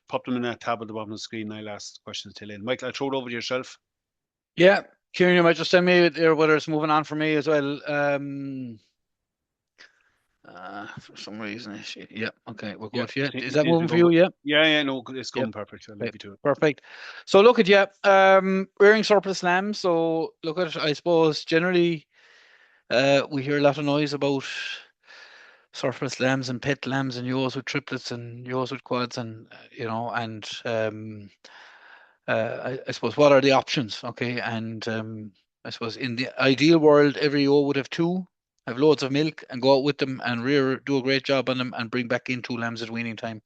Speaker 1: pop them in that tab at the bottom of the screen. I'll ask questions till then. Michael, I'll throw it over to yourself.
Speaker 2: Yeah, Ciaran, you might just send me there whether it's moving on for me as well. For some reason, yeah, okay, we're good. Yeah, is that moving for you? Yeah.
Speaker 1: Yeah, no, it's going perfect. I'll leave you to it.
Speaker 2: Perfect. So look at rearing surplus lambs. So look at, I suppose, generally, we hear a lot of noise about surplus lambs and pet lambs and ewes with triplets and ewes with quads, and I suppose, what are the options? Okay, and I suppose in the ideal world, every ewe would have two, have loads of milk, and go out with them and do a great job on them and bring back in 2 lambs at weaning time.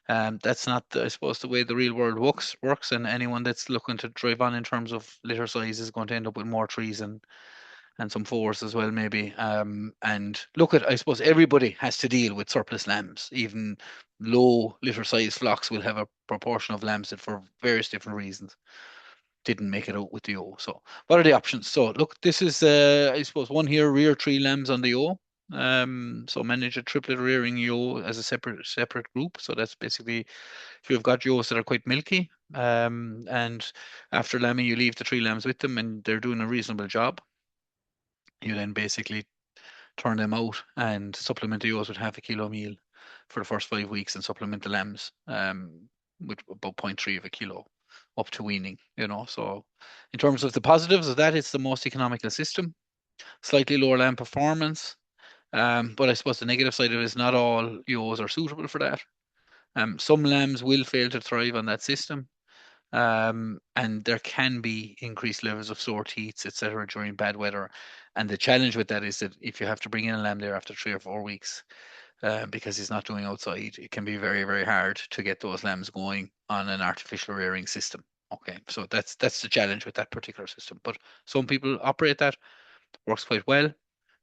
Speaker 2: That's not, I suppose, the way the real world works, and anyone that's looking to drive on in terms of litter size is going to end up with more 3s and some 4s as well, maybe. And look at, I suppose, everybody has to deal with surplus lambs. Even low litter size flocks will have a proportion of lambs that, for various different reasons, didn't make it out with the ewe. So what are the options? So look, this is, I suppose, one here: rear 3 lambs on the ewe. So manage a triplet rearing ewe as a separate group. So that's basically, if you've got ewes that are quite milky, and after lambing you leave the 3 lambs with them and they're doing a reasonable job, you then basically turn them out and supplement the ewes with half a kilo meal for the first 5 weeks, and supplement the lambs with about 0.3 of a kilo up to weaning. So in terms of the positives of that, it's the most economical system, slightly lower lamb performance, but I suppose the negative side of it is not all ewes are suitable for that. Some lambs will fail to thrive on that system, and there can be increased levels of sore teats, etc., during bad weather. And the challenge with that is that if you have to bring in a lamb there after 3 or 4 weeks, because he's not doing outside, it can be very, very hard to get those lambs going on an artificial rearing system. Okay, so that's the challenge with that particular system. But some people operate that, works quite well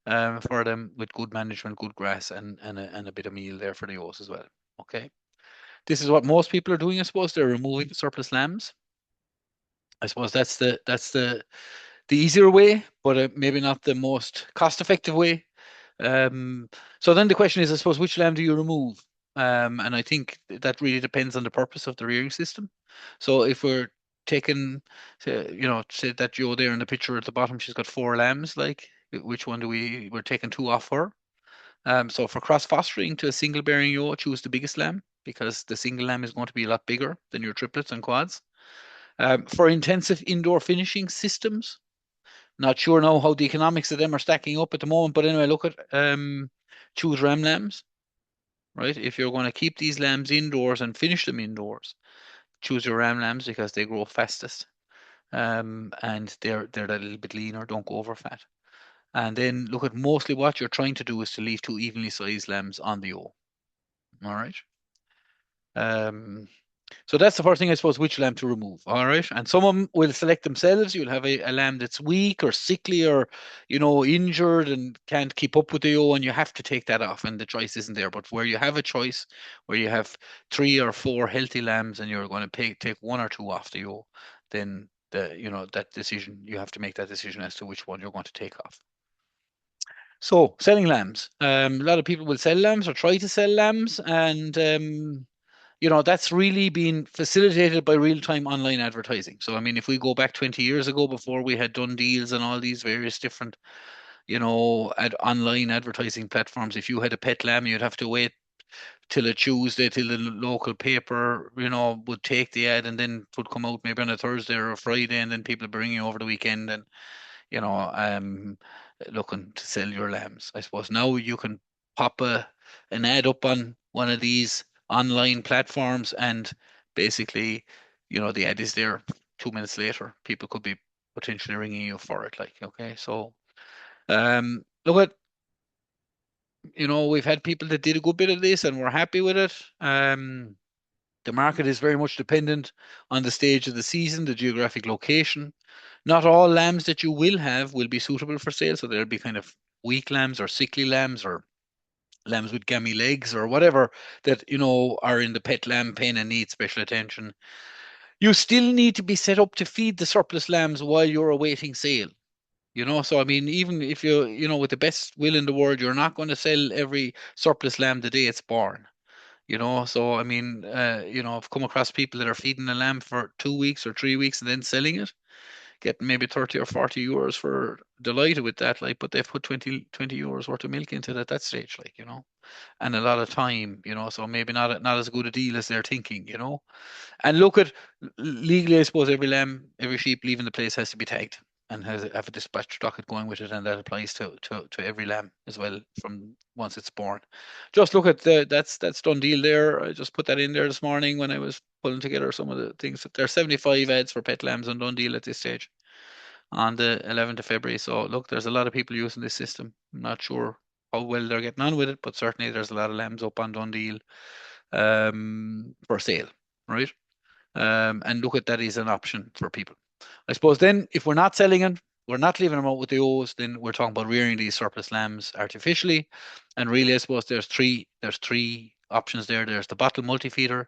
Speaker 2: for them, with good management, good grass, and a bit of meal there for the ewes as well. Okay, this is what most people are doing, I suppose. They're removing the surplus lambs. I suppose that's the easier way, but maybe not the most cost-effective way. So then the question is, I suppose, which lamb do you remove? And I think that really depends on the purpose of the rearing system. So if we're taking, say that ewe there in the picture at the bottom, she's got 4 lambs, like, which one we're taking 2 off for. So for cross fostering to a single bearing ewe, choose the biggest lamb because the single lamb is going to be a lot bigger than your triplets and quads. For intensive indoor finishing systems, not sure now how the economics of them are stacking up at the moment, but anyway, look at choose ram lambs, right? If you're going to keep these lambs indoors and finish them indoors, choose your ram lambs because they grow fastest, and they're a little bit leaner, don't go over fat. And then look at mostly what you're trying to do is to leave 2 evenly sized lambs on the ewe. All right. So that's the first thing, I suppose, which lamb to remove. All right. And some of them will select themselves. You'll have a lamb that's weak or sickly or, injured and can't keep up with the ewe, and you have to take that off, and the choice isn't there. But where you have a choice, where you have 3 or 4 healthy lambs and you're going to take 1 or 2 off the ewe, then that decision, you have to make that decision as to which one you're going to take off. So selling lambs. A lot of people will sell lambs or try to sell lambs, and that's really been facilitated by real-time online advertising. So, I mean, if we go back 20 years ago, before we had done deals and all these various different, online advertising platforms, if you had a pet lamb, you'd have to wait till a Tuesday, till the local paper, would take the ad, and then it would come out maybe on a Thursday or a Friday, and then people bring you over the weekend and, looking to sell your lambs. I suppose now you can pop an ad up on one of these online platforms, and basically, the ad is there 2 minutes later. People could be potentially ringing you for it. Okay, so look at, we've had people that did a good bit of this and we're happy with it. The market is very much dependent on the stage of the season, the geographic location. Not all lambs that you will have will be suitable for sale. So there'll be kind of weak lambs or sickly lambs or lambs with gammy legs or whatever that, are in the pet lamb pen and need special attention. You still need to be set up to feed the surplus lambs while you're awaiting sale. So I mean, even if with the best will in the world, you're not going to sell every surplus lamb the day it's born. So I mean, I've come across people that are feeding a lamb for 2 weeks or 3 weeks and then selling it, getting maybe 30 or 40 euros for, delighted with that, but they've put 20 euros worth of milk into it at that stage, and a lot of time, so maybe not as good a deal as they're thinking, And look at, legally, I suppose every sheep leaving the place has to be tagged and have a dispatch docket going with it, and that applies to every lamb as well from once it's born. Just look at that's done deal there. I just put that in there this morning when I was pulling together some of the things. There are 75 ads for pet lambs on Done Deal at this stage on the 11th of February. So look, there's a lot of people using this system. I'm not sure how well they're getting on with it, but certainly there's a lot of lambs up on Done Deal for sale, right? And look at that is an option for people. I suppose then, if we're not selling it, we're not leaving them out with the ewes, then we're talking about rearing these surplus lambs artificially. And really, I suppose there's three options there. There's the bottle multi-feeder,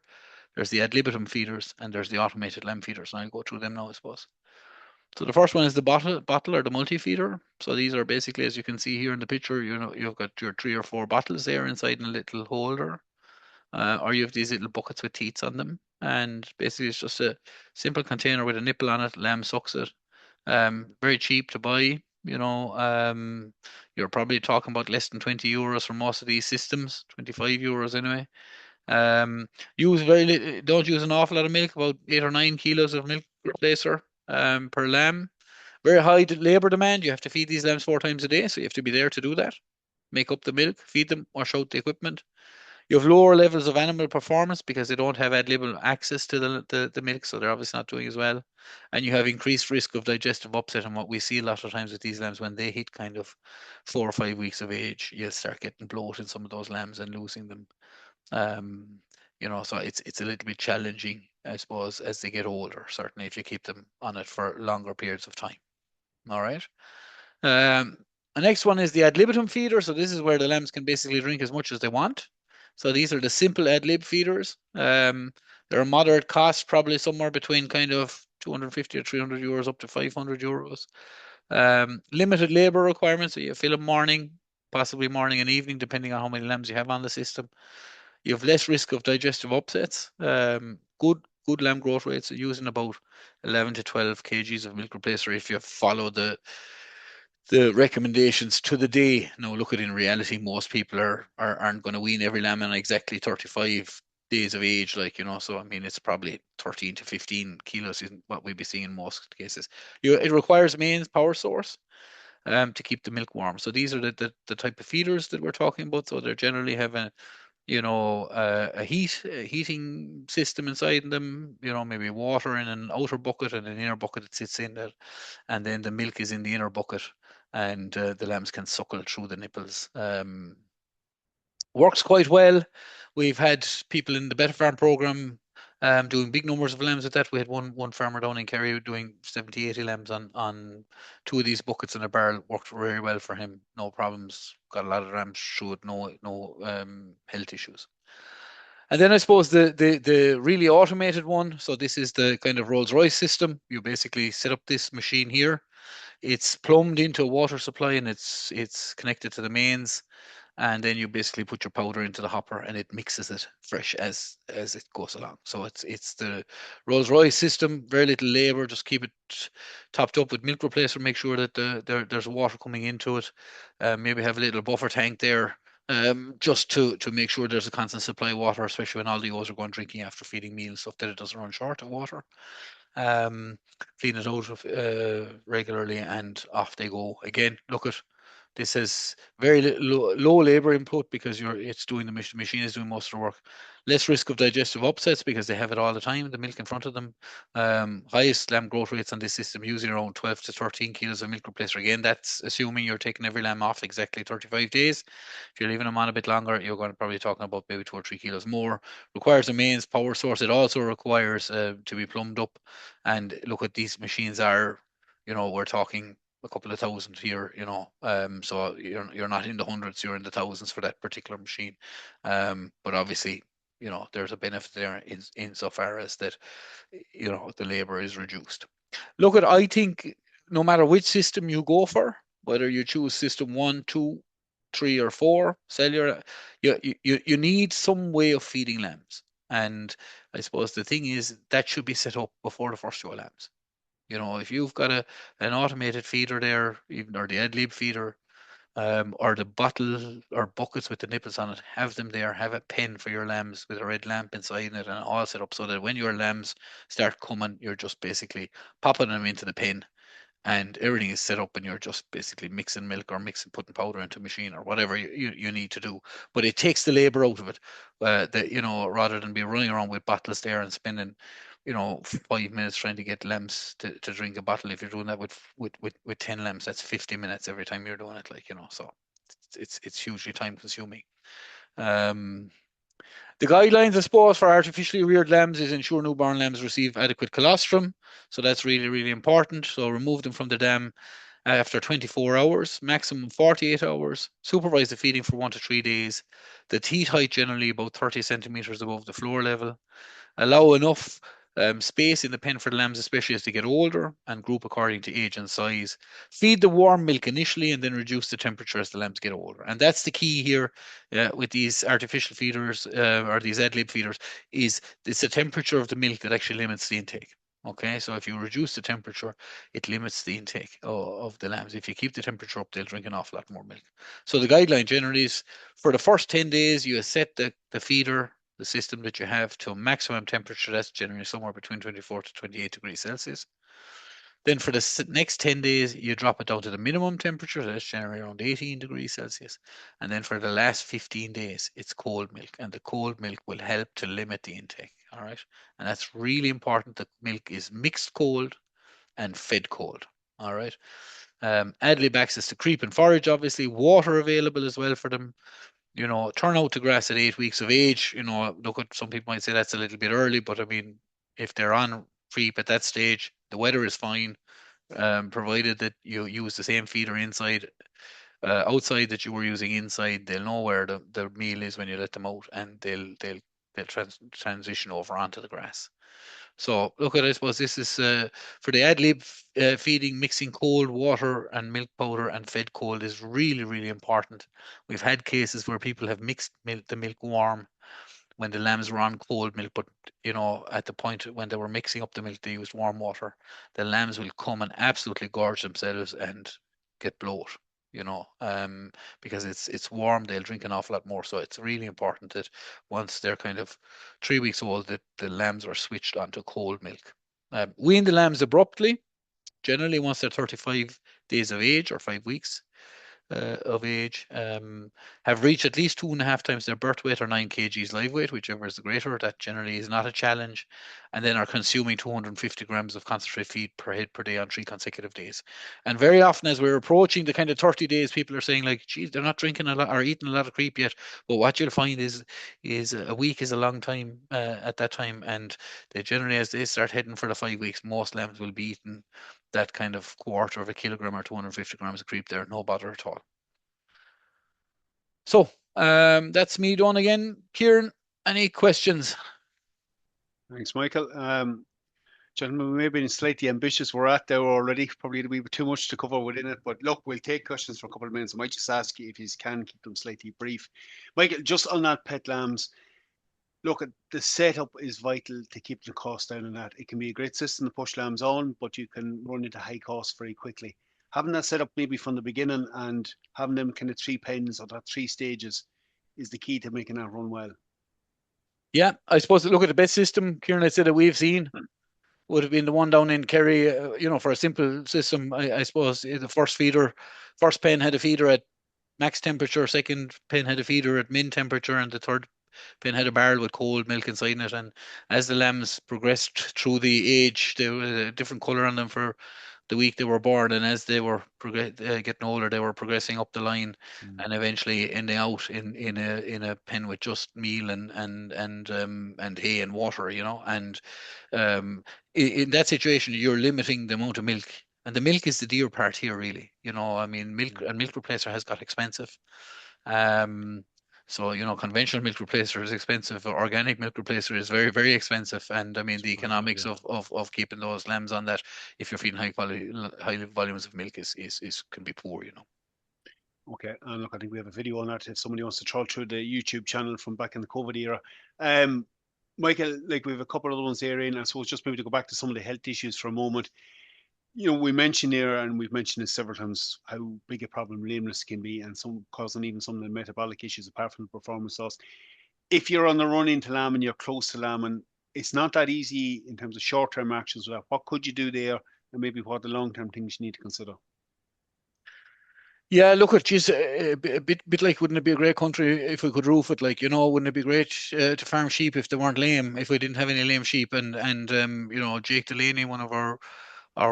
Speaker 2: there's the ad libitum feeders, and there's the automated lamb feeders. And I'll go through them now, I suppose. So the first one is the bottle or the multi-feeder. So these are basically, as you can see here in the picture, you've got your 3 or 4 bottles there inside in a little holder. Or you have these little buckets with teats on them. And basically it's just a simple container with a nipple on it. Lamb sucks it. Very cheap to buy. You're probably talking about less than 20 euros for most of these systems, 25 euros anyway. Don't use an awful lot of milk, about 8 or 9 kilos of milk replacer per lamb. Very high labor demand. You have to feed these lambs 4 times a day, so you have to be there to do that. Make up the milk, feed them, wash out the equipment. You have lower levels of animal performance because they don't have ad libitum access to the milk, so they're obviously not doing as well. And you have increased risk of digestive upset. And what we see a lot of times with these lambs, when they hit kind of 4 or 5 weeks of age, you'll start getting bloat in some of those lambs and losing them. So it's a little bit challenging, I suppose, as they get older, certainly if you keep them on it for longer periods of time. All right. The next one is the ad libitum feeder. So this is where the lambs can basically drink as much as they want. So these are the simple ad lib feeders. They're a moderate cost, probably somewhere between kind of 250 or 300 euros up to 500 euros. Limited labor requirements, so you fill them morning, possibly morning and evening, depending on how many lambs you have on the system. You have less risk of digestive upsets. Good lamb growth rates, using about 11 to 12 kgs of milk replacer if you follow the the recommendations to the day. Now, look at in reality, most people aren't going to wean every lamb on exactly 35 days of age, like, you know. So I mean, it's probably 13 to 15 kilos is what we'd be seeing in most cases. It requires a mains power source to keep the milk warm. So these are the type of feeders that we're talking about. So they're generally having, you know, a heating system inside them, you know, maybe water in an outer bucket and an inner bucket that sits in there, and then the milk is in the inner bucket, and the lambs can suckle through the nipples. Works quite well. We've had people in the Better Farm program doing big numbers of lambs with that. We had one farmer down in Kerry doing 70, 80 lambs on two of these buckets in a barrel. Worked very well for him. No problems. Got a lot of lambs through it. No health issues. And then I suppose the really automated one. So this is the kind of Rolls-Royce system. You basically set up this machine here. It's plumbed into a water supply, and it's connected to the mains, and then you basically put your powder into the hopper and it mixes it fresh as it goes along. So it's the Rolls-Royce system, very little labor, just keep it topped up with milk replacer, make sure that there's water coming into it. Maybe have a little buffer tank there, just to make sure there's a constant supply of water, especially when all the ewes are going drinking after feeding meals, so that it doesn't run short of water. Clean it out regularly, and off they go. Again, look at this has very low labor input because it's doing the machine is doing most of the work. Less risk of digestive upsets because they have it all the time, the milk in front of them. Highest lamb growth rates on this system using around 12 to 13 kilos of milk replacer. Again, that's assuming you're taking every lamb off exactly 35 days. If you're leaving them on a bit longer, you're going to probably talking about maybe 2 or 3 kilos more. Requires a mains power source. It also requires to be plumbed up. And look at these machines are, you know, we're talking a couple of thousand here, you know, so you're not in the hundreds, you're in the thousands for that particular machine. But obviously, you know, there's a benefit there insofar as that, you know, the labor is reduced. Look at, I think no matter which system you go for, whether you choose system 1, 2, 3, or 4, cellular, you need some way of feeding lambs. And I suppose the thing is that should be set up before the first row of lambs. You know, if you've got an automated feeder there, even or the ad-lib feeder, or the bottle or buckets with the nipples on it, have them there. Have a pen for your lambs with a red lamp inside it, and all set up so that when your lambs start coming, you're just basically popping them into the pen, and everything is set up, and you're just basically mixing milk or putting powder into a machine or whatever you need to do. But it takes the labor out of it, that, you know, rather than be running around with bottles there and spending, you know, 5 minutes trying to get lambs to drink a bottle. If you're doing that with 10 lambs, that's 50 minutes every time you're doing it, like, you know. So it's hugely time consuming. The guidelines, I suppose, for artificially reared lambs is ensure newborn lambs receive adequate colostrum. So that's really, really important. So remove them from the dam after 24 hours, maximum 48 hours. Supervise the feeding for 1 to 3 days. The teat height generally about 30 centimeters above the floor level. Allow enough space in the pen for the lambs, especially as they get older, and group according to age and size. Feed the warm milk initially and then reduce the temperature as the lambs get older. And that's the key here with these artificial feeders or these ad-lib feeders, is it's the temperature of the milk that actually limits the intake. Okay, so if you reduce the temperature, it limits the intake of the lambs. If you keep the temperature up, they'll drink an awful lot more milk. So the guideline generally is for the first 10 days, you set the feeder, the system that you have, to a maximum temperature that's generally somewhere between 24 to 28 degrees Celsius. Then for the next 10 days, you drop it down to the minimum temperature, that's generally around 18 degrees Celsius. And then for the last 15 days, it's cold milk, and the cold milk will help to limit the intake. All right. And that's really important that milk is mixed cold and fed cold. All right. Ad-lib access to creep and forage, obviously, water available as well for them. You know, turn out the grass at 8 weeks of age. You know, look at, some people might say that's a little bit early, but I mean, if they're on creep at that stage, the weather is fine, provided that you use the same feeder inside, outside that you were using inside. They'll know where the meal is when you let them out, and they'll transition over onto the grass. So look at, I suppose this is for the ad-lib feeding, mixing cold water and milk powder and fed cold is really, really important. We've had cases where people have mixed the milk warm when the lambs were on cold milk, but you know, at the point when they were mixing up the milk, they used warm water. The lambs will come and absolutely gorge themselves and get bloat, you know, because it's warm, they'll drink an awful lot more. So it's really important that once they're kind of 3 weeks old, that the lambs are switched onto cold milk. Wean the lambs abruptly, generally once they're 35 days of age or 5 weeks of age, have reached at least 2.5 times their birth weight or 9 kgs live weight, whichever is the greater. That generally is not a challenge, and then are consuming 250 grams of concentrate feed per head per day on 3 consecutive days. And very often, as we're approaching the kind of 30 days, people are saying like, geez, they're not drinking a lot or eating a lot of creep yet. But what you'll find is a week is a long time at that time, and they generally, as they start heading for the 5 weeks, most lambs will be eating that kind of quarter of a kilogram or 250 grams of creep there, no bother at all. So that's me done again. Ciaran, any questions?
Speaker 1: Thanks, Michael. Gentlemen, we may have been slightly ambitious. We're at there already. Probably a wee bit too much to cover within it. But look, we'll take questions for a couple of minutes. I might just ask you if you can keep them slightly brief. Michael, just on that pet lambs, look, the setup is vital to keep the cost down on that. It can be a great system to push lambs on, but you can run into high costs very quickly. Having that set up maybe from the beginning and having them kind of 3 pens or that 3 stages is the key to making that run well.
Speaker 2: Yeah, I suppose look at the best system, Ciaran, I said that we've seen would have been the one down in Kerry, you know, for a simple system. I suppose the first pen had a feeder at max temperature, second pen had a feeder at min temperature, and the third pen had a barrel with cold milk inside it. And as the lambs progressed through the age, there was a different colour on them for the week they were born, and as they were getting older, they were progressing up the line, and eventually ending out in a pen with just meal and hay and water, you know. And in that situation, you're limiting the amount of milk, and the milk is the dear part here, really. You know, I mean, milk and milk replacer has got expensive. So, you know, conventional milk replacer is expensive. Organic milk replacer is very, very expensive. And I mean, the economics of keeping those lambs on that, if you're feeding high volumes of milk, is can be poor, you know.
Speaker 1: Okay, and look, I think we have a video on that if somebody wants to troll through the YouTube channel from back in the COVID era. Michael, like we have a couple of other ones there in, I suppose just maybe to go back to some of the health issues for a moment. You know, we mentioned here, and we've mentioned this several times, how big a problem lameness can be, and some causing even some of the metabolic issues apart from the performance loss. If you're on the run into lamb and you're close to lamb, and it's not that easy in terms of short-term actions with that, what could you do there, and maybe what are the long-term things you need to consider?
Speaker 2: Yeah, look, at geez, a bit like, wouldn't it be a great country if we could roof it? Like, you know, wouldn't it be great to farm sheep if they weren't lame? If we didn't have any lame sheep, and you know, Jake Delaney, one of our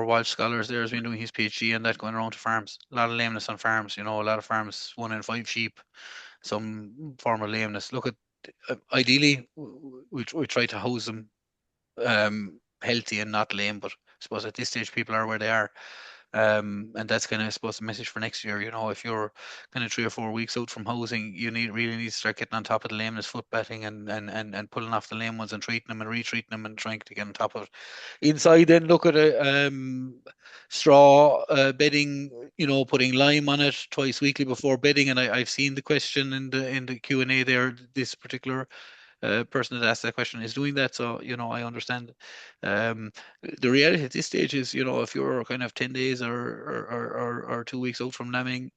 Speaker 2: wild scholars there, has been doing his PhD and that, going around to farms. A lot of lameness on farms. You know, a lot of farms, 1 in 5 sheep, some form of lameness. Look at ideally, we try to house them healthy and not lame, but I suppose at this stage people are where they are. And that's kind of, I suppose, the message for next year. You know, if you're kind of 3 or 4 weeks out from housing, you really need to start getting on top of the lameness foot betting and pulling off the lame ones and treating them and retreating them and trying to get on top of it. Inside, then look at a straw bedding. You know, putting lime on it twice weekly before bedding. And I've seen the question in the Q&A there. This particular person that asked that question is doing that, so you know, I understand. The reality at this stage is, you know, if you're kind of 10 days or 2 weeks out from lambing,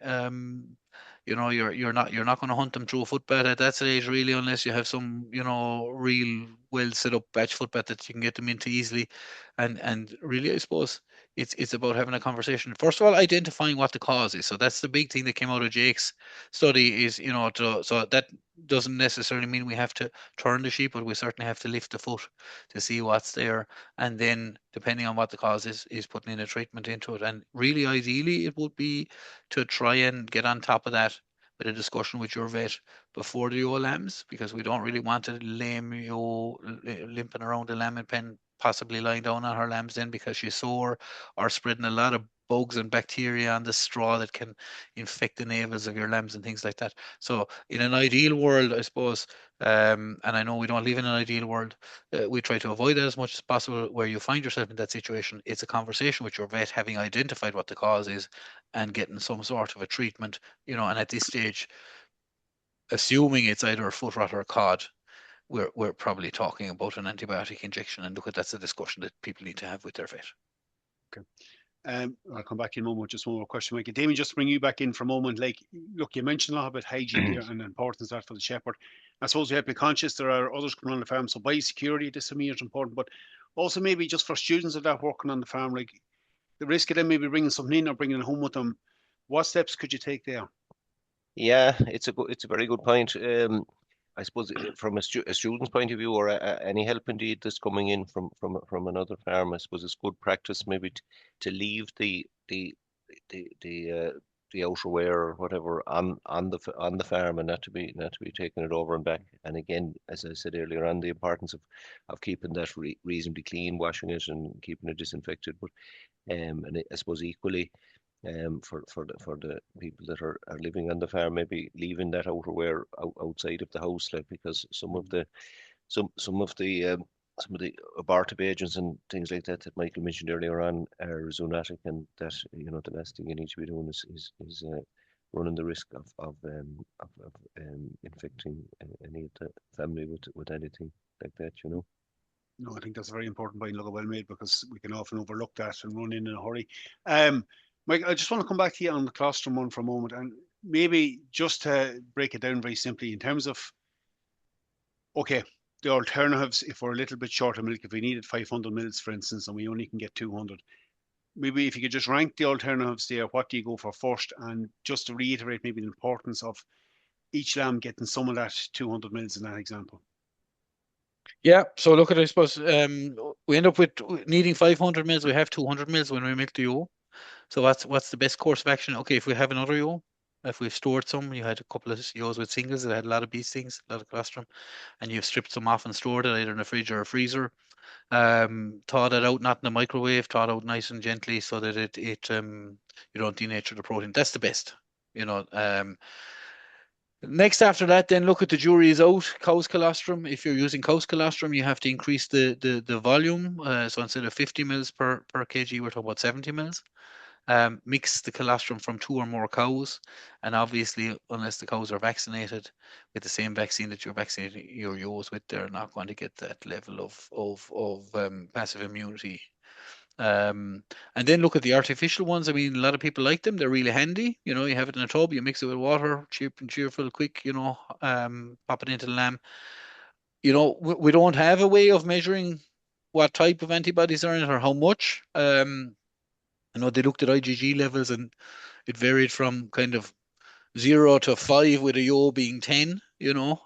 Speaker 2: you know, you're not going to hunt them through a footbed at that stage, really, unless you have some, you know, real well set up batch footbed that you can get them into easily. And really, I suppose it's about having a conversation. First of all, identifying what the cause is. So that's the big thing that came out of Jake's study is, you know, so that doesn't necessarily mean we have to turn the sheep, but we certainly have to lift the foot to see what's there. And then, depending on what the cause is putting in a treatment into it. And really, ideally, it would be to try and get on top of that with a discussion with your vet before the lambs, because we don't really want a lame limping around the lambing pen, possibly lying down on her lambs then because she's sore, or spreading a lot of bugs and bacteria on the straw that can infect the navels of your lambs and things like that. So in an ideal world, I suppose, and I know we don't live in an ideal world, we try to avoid that as much as possible. Where you find yourself in that situation, it's a conversation with your vet, having identified what the cause is and getting some sort of a treatment, you know. And at this stage, assuming it's either a foot rot or a cod, we're probably talking about an antibiotic injection. And look, that's a discussion that people need to have with their vet.
Speaker 1: Okay. I'll come back in a moment with just one more question, Mike. Damian, just to bring you back in for a moment. Like, look, you mentioned a lot about hygiene there and the importance of that for the shepherd. I suppose we have to be conscious there are others coming on the farm, so biosecurity, this to me is important, but also maybe just for students that are working on the farm, like the risk of them maybe bringing something in or bringing it home with them. What steps could you take there?
Speaker 3: Yeah, it's a very good point. I suppose from a student's point of view, or any help indeed that's coming in from another farm, I suppose it's good practice maybe to leave the outerwear or whatever on the farm, and not to be taking it over and back. And again, as I said earlier on, the importance of keeping that reasonably clean, washing it and keeping it disinfected. But and I suppose equally, for the people that are living on the farm, maybe leaving that outerwear outside of the house, like, because some of the abortive agents and things like that that Michael mentioned earlier on are zoonotic, and that, you know, the last thing you need to be doing is running the risk of infecting any of the family with anything like that, you know.
Speaker 1: No, I think that's a very important point, look, well made, because we can often overlook that and run in a hurry. Mike, I just want to come back to you on the colostrum one for a moment, and maybe just to break it down very simply in terms of, okay, the alternatives, if we're a little bit short of milk, if we needed 500 mils, for instance, and we only can get 200, maybe if you could just rank the alternatives there, what do you go for first? And just to reiterate maybe the importance of each lamb getting some of that 200 mils in that example.
Speaker 2: Yeah, so look at, I suppose, we end up with needing 500 mils. We have 200 mils when we milk the ewe. So what's the best course of action? Okay, if we have another ewe, if we've stored some, you had a couple of ewes with singles that had a lot of bee stings, a lot of colostrum, and you've stripped some off and stored it either in a fridge or a freezer. Thaw it out, not in the microwave, thaw it out nice and gently so that it you don't denature the protein. That's the best, you know. Next after that, then look at the jury is out. Cow's colostrum. If you're using cow's colostrum, you have to increase the volume. So instead of 50 mils per kg, we're talking about 70 mils. Mix the colostrum from 2 or more cows, and obviously, unless the cows are vaccinated with the same vaccine that you're vaccinating your ewes with, they're not going to get that level of passive immunity. And then look at the artificial ones. I mean, a lot of people like them. They're really handy. You know, you have it in a tub, you mix it with water, cheap and cheerful, quick, you know, pop it into the lamb. You know, we don't have a way of measuring what type of antibodies are in it or how much. I know they looked at IgG levels, and it varied from kind of 0 to 5, with a ewe being 10, you know.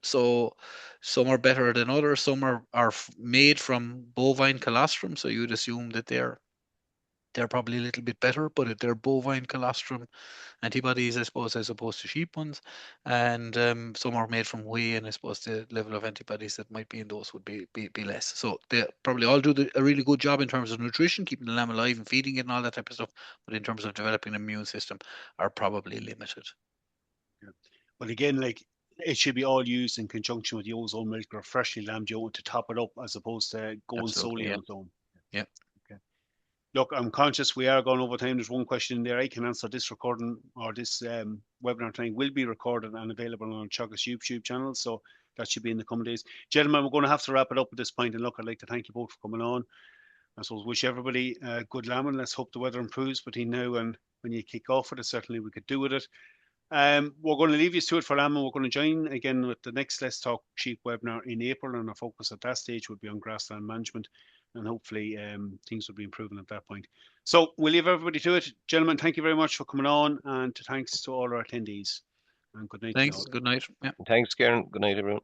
Speaker 2: So some are better than others. Some are made from bovine colostrum, so you'd assume that they're probably a little bit better, but they're bovine colostrum antibodies, I suppose, as opposed to sheep ones. And some are made from whey, and I suppose the level of antibodies that might be in those would be less. So they probably all do a really good job in terms of nutrition, keeping the lamb alive and feeding it and all that type of stuff. But in terms of developing an immune system, are probably limited.
Speaker 1: Yeah. But again, like, it should be all used in conjunction with ewes' own milk or freshly lambed ewe to top it up, as opposed to going solely on its own.
Speaker 2: Yeah.
Speaker 1: Okay. Look, I'm conscious we are going over time. There's one question in there I can answer. This recording, or this webinar tonight, will be recorded and available on Teagasc Sheep YouTube channel, so that should be in the coming days. Gentlemen, we're going to have to wrap it up at this point. And look, I'd like to thank you both for coming on. I suppose wish everybody good lambing. Let's hope the weather improves between now and when you kick off with it. Certainly we could do with it. We're going to leave you to it for lambing. We're going to join again with the next Let's Talk Sheep webinar in April, and our focus at that stage would be on grassland management, and hopefully things will be improving at that point. So we'll leave everybody to it. Gentlemen, thank you very much for coming on, and thanks to all our attendees. And good night.
Speaker 2: Thanks. Good night. Yeah.
Speaker 3: Thanks, Ciaran. Good night, everyone.